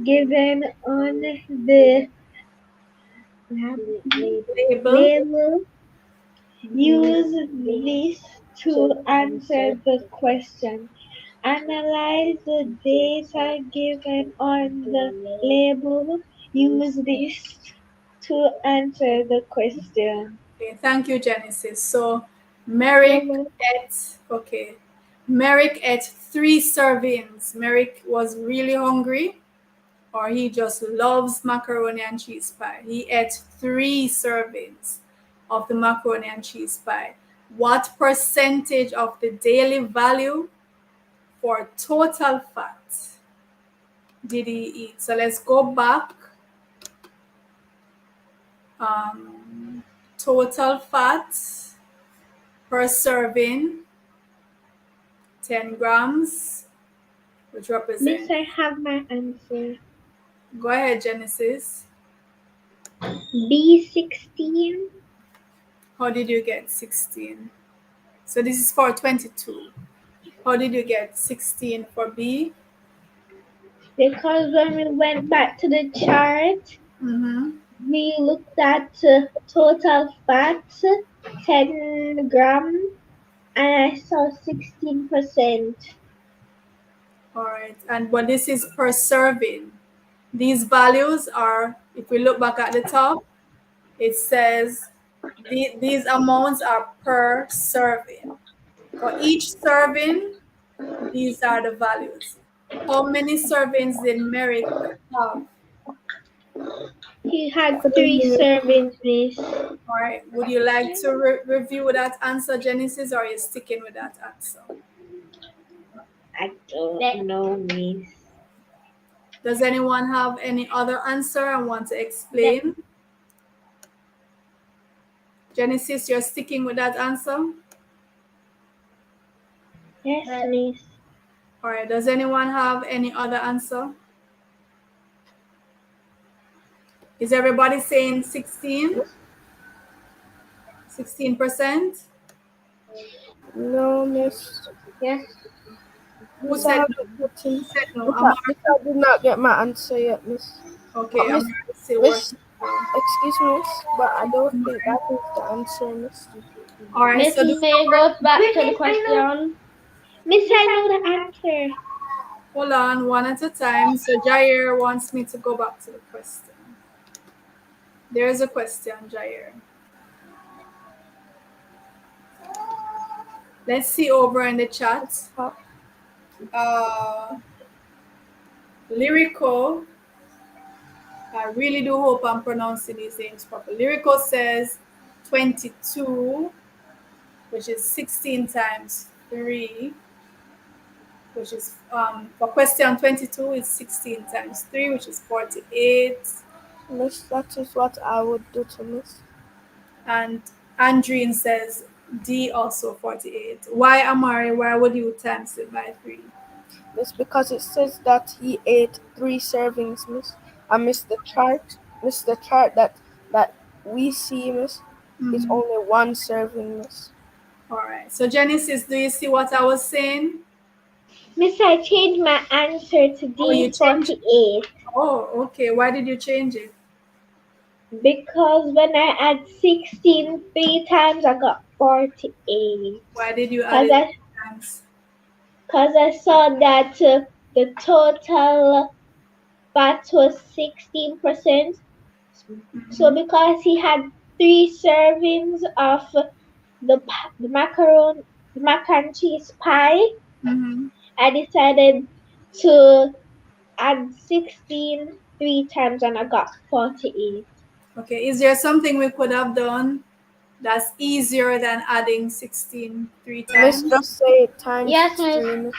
given on the Label. label. Use this to answer the question. Analyze the data given on the label. Use this to answer the question. Okay, thank you, Genesis. So, Merrick Merrick ate 3 servings. Merrick was really hungry, or he just loves macaroni and cheese pie. He ate 3 servings of the macaroni and cheese pie. What percentage of the daily value for total fat did he eat? So let's go back. Total fat per serving, 10 grams, which represents. Miss, I have my answer. Go ahead, Genesis. B 16. How did you get 16? So this is for 22. How did you get 16 for B? Because when we went back to the chart, we looked at total fat, 10 grams, and I saw 16%. All right, but this is per serving. These values are, if we look back at the top, it says these amounts are per serving. For each serving, these are the values. How many servings did Merrick have? He had 3 servings, Miss. All right, would you like to review that answer, Genesis, or are you sticking with that answer? I don't know, Miss. Does anyone have any other answer and want to explain? Genesis, you're sticking with that answer? Yes, Miss. All right, does anyone have any other answer? Is everybody saying 16? 16%? No, Miss. Yes. Who Miss, I said haven't no? put in. Who said no? Miss, Amar? I did not get my answer yet, Miss. Okay, Miss, Amar is still Miss, working. excuse me, Miss, but I don't think that is the answer, Miss. All right, Miss, so may go back to the question. Miss, I know the answer. hold on, one at a time. So Jair wants me to go back to the question. There's a question, Jair. Let's see over in the chat. Lyrical, I really do hope I'm pronouncing these names properly. Lyrical says 22, which is 16 times 3, which is for question 22 is 16 times 3, which is 48. Miss, that is what I would do to Miss. And Andreen says D also 48. Why, Amari, why would you times it by 3? Miss, because it says that he ate 3 servings, Miss. I missed the chart. Miss, the chart that we see, Miss, is only 1 serving, Miss. All right. So Genesis, do you see what I was saying? Miss, I changed my answer to Oh, you changed? D48 Oh, okay. Why did you change it? because when I add 16 three times, I got 48. Why did you add Because it I, 3 times? cause I saw that the total fat was 16%. So because he had 3 servings of the mac and cheese pie, Mm-hmm. I decided to add 16 three times and I got 48. Okay. Is there something we could have done that's easier than adding 16 3 Miss, times? just say times Yes, Miss. 3, Miss.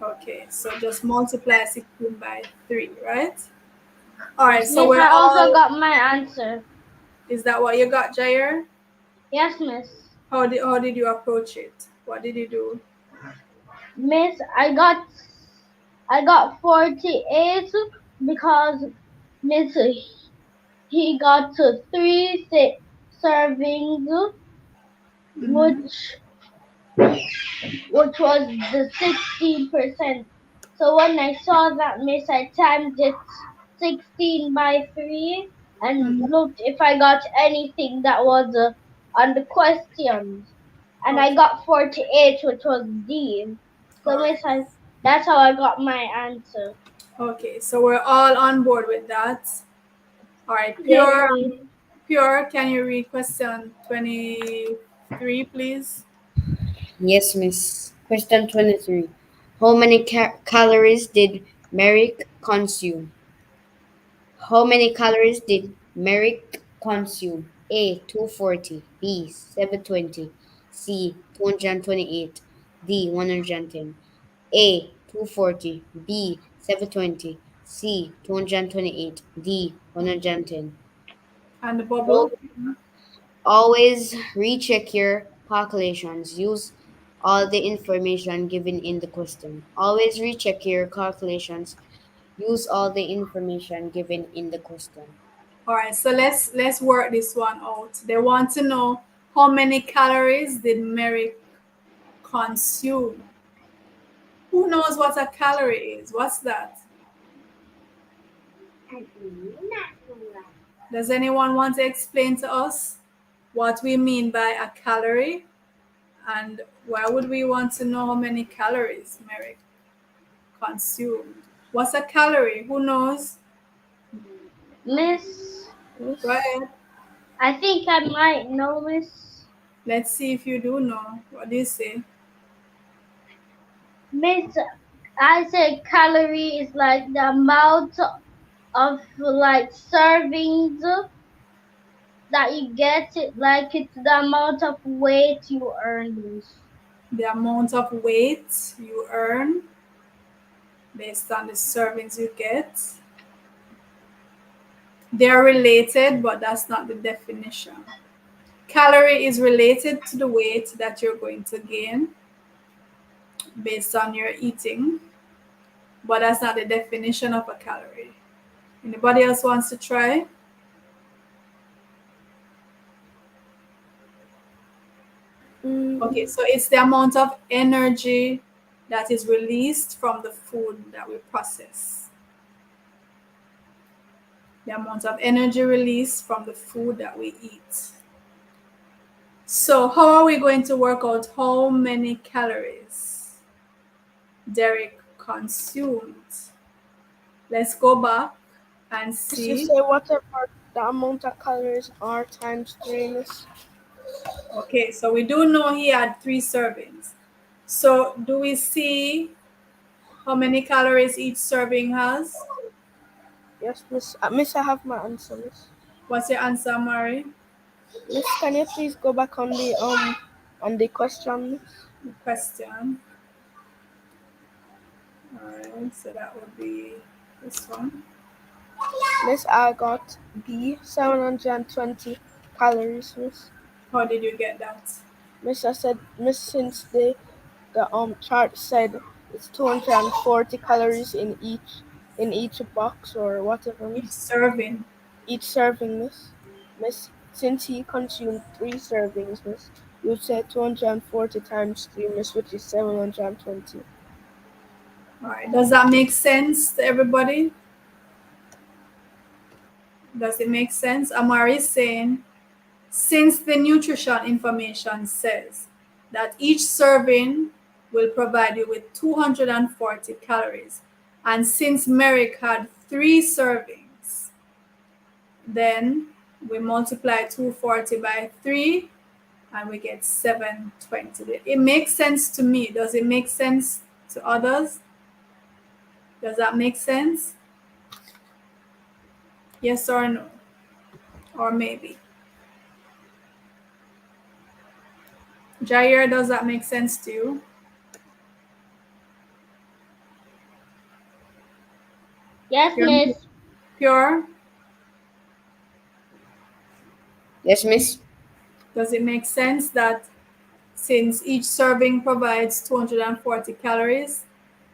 Okay. So just multiply 16 by 3, right? All right. So Miss, we're I also all. got my answer. Is that what you got, Jair? Yes, Miss. How did you approach it? What did you do? Miss, I got 48 because Miss he got to 3 servings, Mm-hmm. which was the 16%. So when I saw that, Miss, I timed it 16 by 3 and Mm-hmm. looked if I got anything that was on the questions. And I Okay. got 48, which was D. All So, right. Miss, that's how I got my answer. Okay. So we're all on board with that. All right. Yes, Pure, Miss. pure. Can you read question 23, please? Yes, miss. Question 23. How many calories did Merrick consume? How many calories did Merrick consume? A. 240. B. 720. C. 228. D. 110. A. 240. B. 720. C. 228. D. 110. And the bubble. Always recheck your calculations. Use all the information given in the question. Always recheck your calculations. Use all the information given in the question. All right. So let's work this one out. They want to know how many calories did Merrick consume. Who knows what a calorie is? What's that? Does anyone want to explain to us what we mean by a calorie? And why would we want to know how many calories Merrick consumed? What's a calorie? Who knows? Miss, Miss. Go ahead. I think I might know, Miss. Let's see if you do know. What do you say? Miss, I said calorie is like the amount of like servings that you get. It like it's the amount of weight you earn, Miss. The amount of weight you earn based on the servings you get. They're related, but that's not the definition. Calorie is related to the weight that you're going to gain based on your eating, but that's not the definition of a calorie. Anybody else wants to try? Okay, so it's the amount of energy that is released from the food that we process. The amount of energy released from the food that we eat. So, how are we going to work out how many calories Derek consumed? Let's go back and Miss, you see. say whatever the amount of calories are times 3, Miss. Okay, so we do know he had 3 servings. So, do we see How many calories each serving has? Yes, Miss. Miss, I have my answer, Miss. What's your answer, Mari? Miss, can you please go back on the question, Miss? The question. Alright, so that would be this one. Miss, I got B, 720 calories, Miss. How did you get that? Miss, I said, Miss, since the chart said it's 240 calories in each box or whatever, Each Miss. serving. Each serving, Miss. Miss, since he consumed 3 servings, Miss, you would say 240 times 3, Miss, which is 720. Alright, does that make sense to everybody? Does it make sense? Amari is saying, since the nutrition information says that each serving will provide you with 240 calories, and since Merrick had 3 servings, then we multiply 240 by 3 and we get 720. It makes sense to me. Does it make sense to others? Does that make sense? Yes or no? Or maybe? Jair, does that make sense to you? Yes, Miss. Pure? Yes, Miss. Does it make sense that since each serving provides 240 calories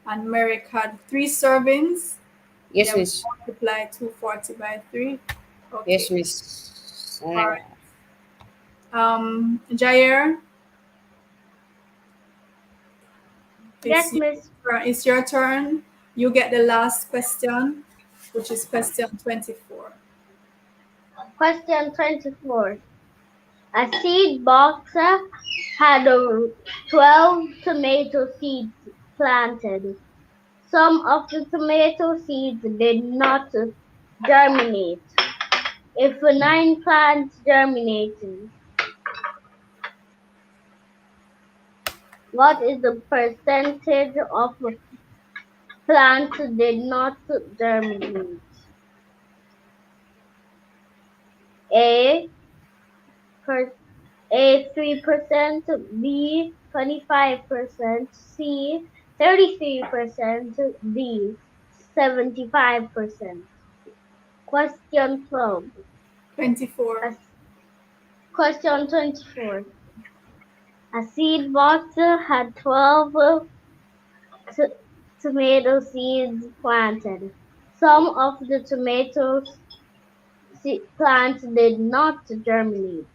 and Merrick had 3 servings, Yes, then we Miss. multiply 240 by 3? Yes, Okay. Miss. All right. Jair, Yes, Miss. it's your turn. You get the last question, which is question 24. Question 24. A seed box had 12 tomato seeds planted. Some of the tomato seeds did not germinate. If 9 plants germinated, what is the percentage of plants did not germinate? A, A 3%, B 25%, C 33%, D 75%. Question 12. 24. Question 24. A seed box had 12 tomato seeds planted. Some of the tomatoes plants did not germinate.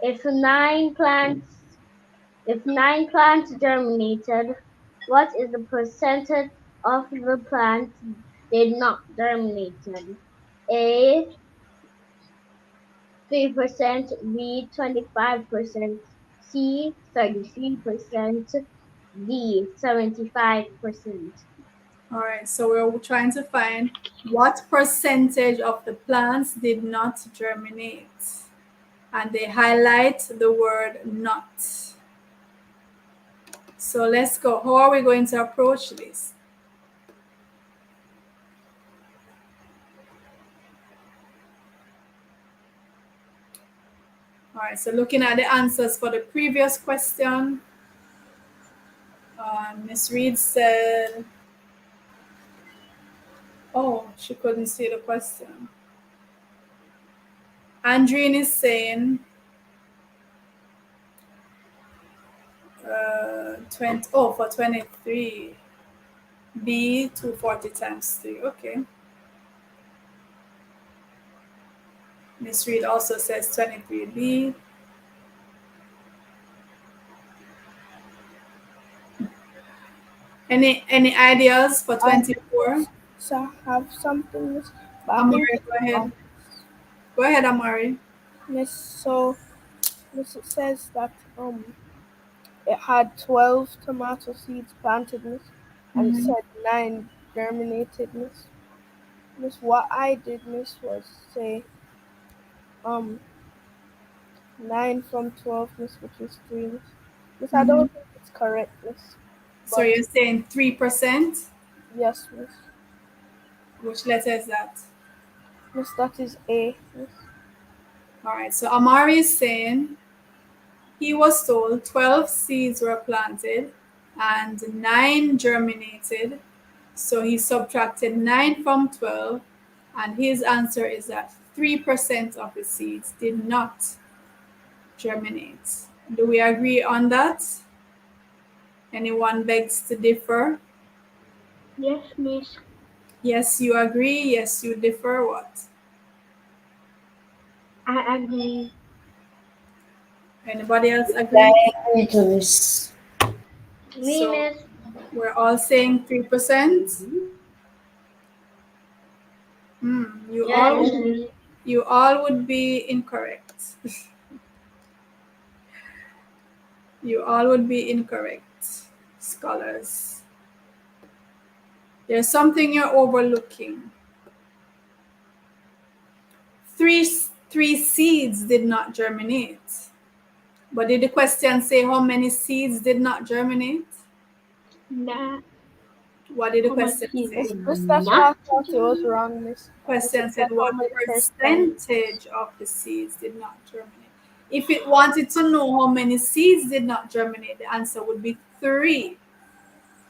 If 9 plants germinated, what is the percentage of the plants did not germinate? A 3%, B 25%, C 33%, D 75%. All right, so we're trying to find what percentage of the plants did not germinate. And they highlight the word not. So let's go. How are we going to approach this? All right, so looking at the answers for the previous question, Miss Reed said, oh, she couldn't see the question. Andrine is saying 20, oh, for 23, B 240 times 3, okay. Miss Reed also says 23B. Any ideas for 24? So I have something, Miss. But I Amari, think go ahead. Go ahead, Amari. Miss, so Miss, it says that it had 12 tomato seeds planted, Miss, and it said 9 germinated, Miss. Miss, what I did, Miss, was say 9 from 12, Miss, which is 3, Miss. Miss, I don't think it's correct, Miss. So you're saying 3%? Yes, miss. Which letter is that? Miss, that is A, miss. All right, so Amari is saying he was told 12 seeds were planted and 9 germinated. So he subtracted 9 from 12, and his answer is that 3% of the seeds did not germinate. Do we agree on that? Anyone begs to differ? Yes, miss. Yes, you agree. Yes, you differ. What? I agree. Anybody else I agree? agree to this. Me, So miss. we're all saying 3%. Yes, miss. You all would be incorrect. You all would be incorrect, scholars. There's something you're overlooking. Three seeds did not germinate. But did the question say how many seeds did not germinate? Nah. What did the How much question seeds say? did Miss, that's not why I thought it was wrong, miss. Miss, Question it said said how what many percent. percentage of the seeds did not germinate. If it wanted to know how many seeds did not germinate, the answer would be 3.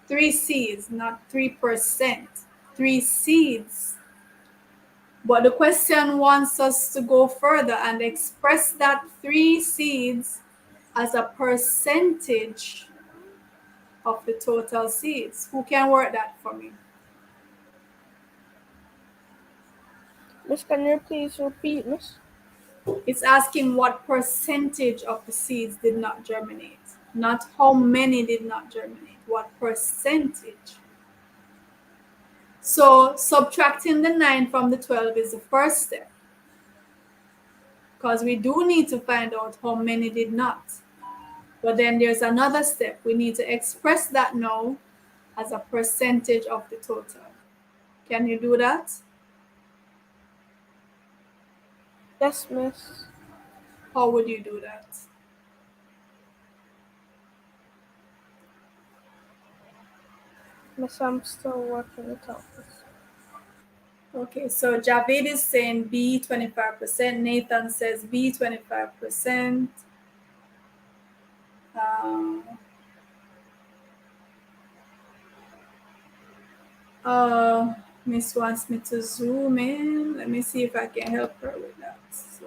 3 seeds, not 3%. 3 seeds. But the question wants us to go further and express that 3 seeds as a percentage of the total seeds. Who can work that for me? Miss, can you please repeat, miss? It's asking what percentage of the seeds did not germinate, not how many did not germinate, what percentage. So subtracting the 9 from the 12 is the first step, because we do need to find out how many did not. But then there's another step. We need to express that now as a percentage of the total. Can you do that? Yes, miss. How would you do that? Miss, I'm still working it out, miss. Okay, so Javid is saying B 25%. Nathan says B 25%. Um, Miss wants me to zoom in. Let me see if I can help her with that. So,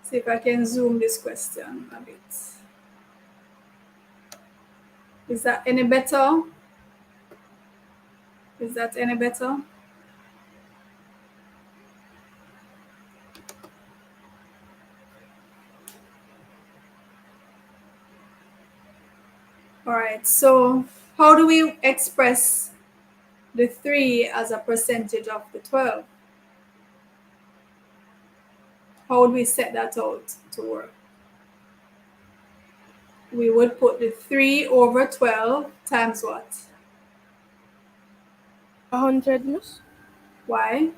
see if I can zoom this question a bit. Is that any better? Is that any better? All right, so how do we express the 3 as a percentage of the 12? How would we set that out to work? We would put the 3 over 12 times what? 100, miss? Why?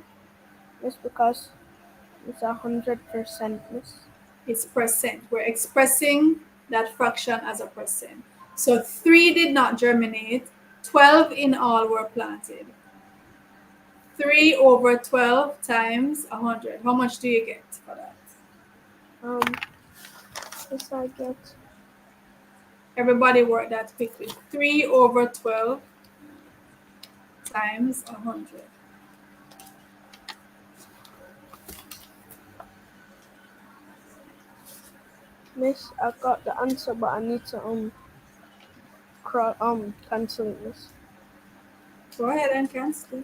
Miss, because it's 100%, miss. It's percent. We're expressing that fraction as a percent. So 3 did not germinate, 12 in all were planted. 3 over 12 times 100. How much do you get for that? Yes, I get. Everybody work that quickly. 3 over 12 times 100. Miss, I got the answer, but I need to cancel it, miss. Go ahead and cancel.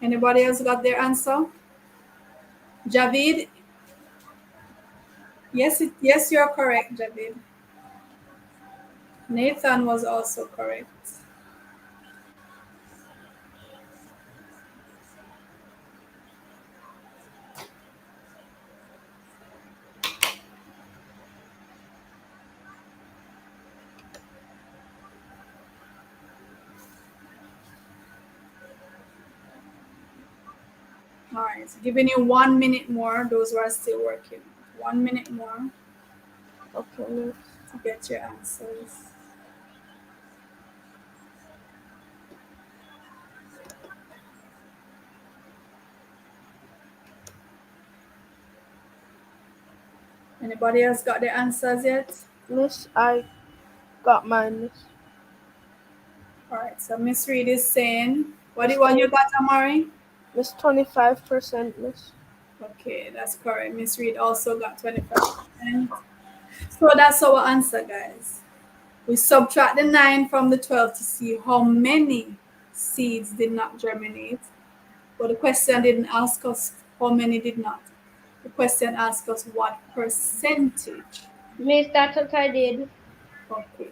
Anybody else got their answer? Javid? Yes, you're correct, Javid. Nathan was also correct. All right, so giving you 1 minute more. Those who are still working. 1 minute more. Okay, miss. to get your answers. Anybody else got the answers yet? Miss, I got mine, Miss. All right, so Miss Reed is saying, what Miss the one you got, Amari? Miss 25%, Miss. Okay, that's correct. Miss Reed also got 25%. So that's our answer, guys. We subtract the 9 from the 12 to see how many seeds did not germinate. But the question didn't ask us how many did not. The question asked us what percentage. Miss, that's what I did. Okay.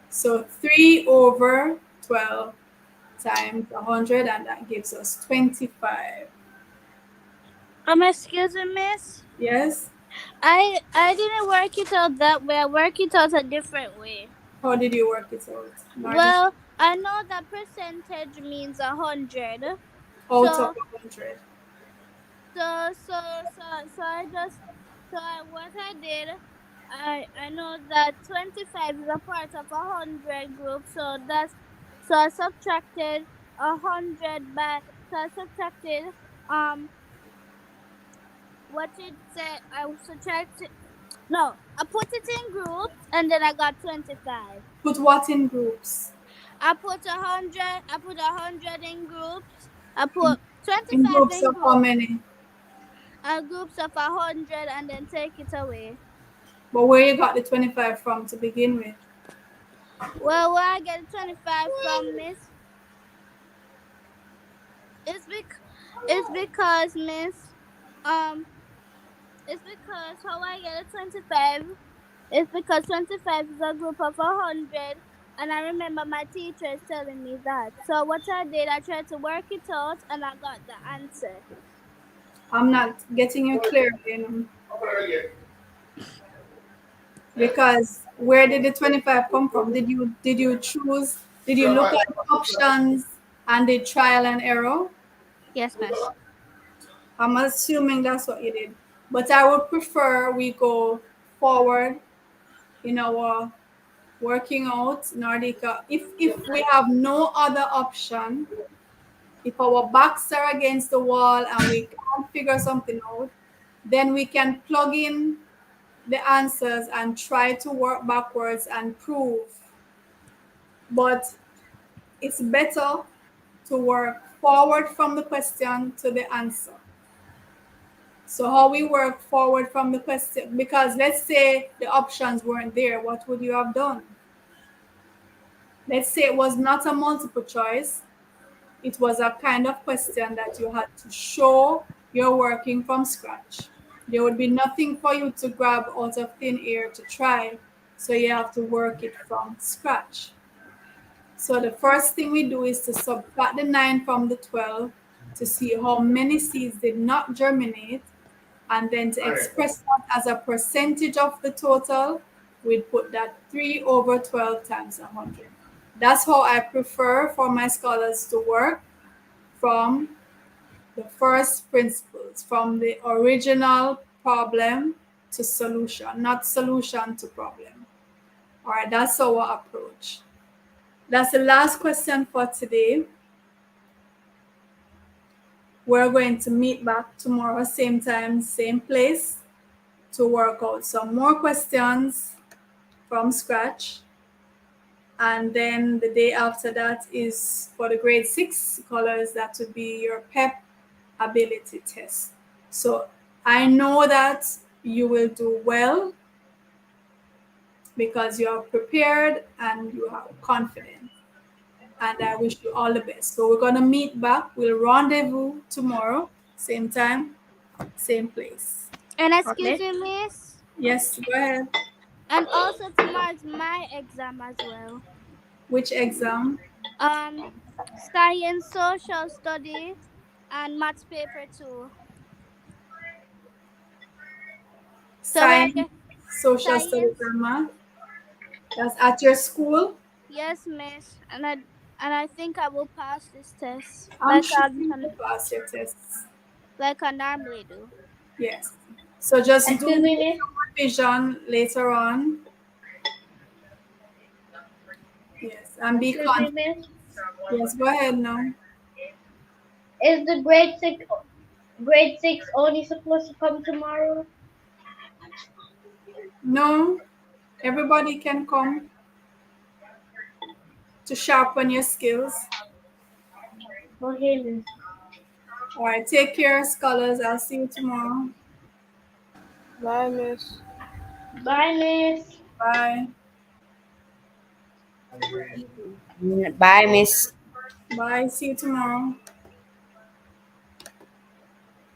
So 3 over 12 times 100, and that gives us 25. Excuse me, Miss. Yes? I didn't work it out that way. I work it out a different way. How did you work it out, Marty? Well, I know that percentage means 100. Out of So 100. what I did, I know that 25 is a part of 100 group. So I subtracted 100 by so I subtracted what it said. I subtracted no. I put it in groups and then I got 25. Put what in groups? I put 100. I put 100 in groups. I put In 25 groups in of how groups. many? Groups of 100 and then take it away. But where you got the 25 from to begin with? Well, where I get 25 from, Miss, it's because, Miss, um, it's because how I get 25. It's because 25 is a group of 100, and I remember my teachers telling me that. So what I did, I tried to work it out, and I got the answer. I'm not getting you clear, because where did the 25 come from? Did you choose? Did you look at the options and did trial and error? Yes, Miss. I'm assuming that's what you did. But I would prefer we go forward in our working out, Nordica. If we have no other option, if our backs are against the wall and we can't figure something out, then we can plug in the answers and try to work backwards and prove. But it's better to work forward from the question to the answer. So how we work forward from the question, because let's say the options weren't there, what would you have done? Let's say it was not a multiple choice. It was a kind of question that you had to show you're working from scratch. There would be nothing for you to grab out of thin air to try. So you have to work it from scratch. So the first thing we do is to subtract the 9 from the 12 to see how many seeds did not germinate. And then to express that as a percentage of the total, we'd put that 3 over 12 times 100. That's how I prefer for my scholars to work, from the first principles, from the original problem to solution, not solution to problem. All right, that's our approach. That's the last question for today. We're going to meet back tomorrow, same time, same place, to work out some more questions from scratch. And then the day after that is for the grade 6 scholars, that would be your PEP ability test. So I know that you will do well because you are prepared and you are confident. And I wish you all the best. So we're going to meet back. We'll rendezvous tomorrow, same time, same place. And excuse Okay? me, Miss. Yes, go ahead. And also tomorrow's my exam as well. Which exam? Science, social study, and maths paper 2. So where I Science, get social studies, science. and math. That's at your school. Yes, Miss. And I think I will pass this test I'm sure you will pass your tests. like I normally do. Yes. So just do Excuse me, Miss. revision later on and be Excuse me, confident. miss. Yes, go ahead now. Is the grade six only supposed to come tomorrow? No, everybody can come to sharpen your skills. Okay, miss. All right, take care, scholars. I'll see you tomorrow. Bye, Miss. Bye, miss. Bye. Bye, Miss. Bye. See you tomorrow.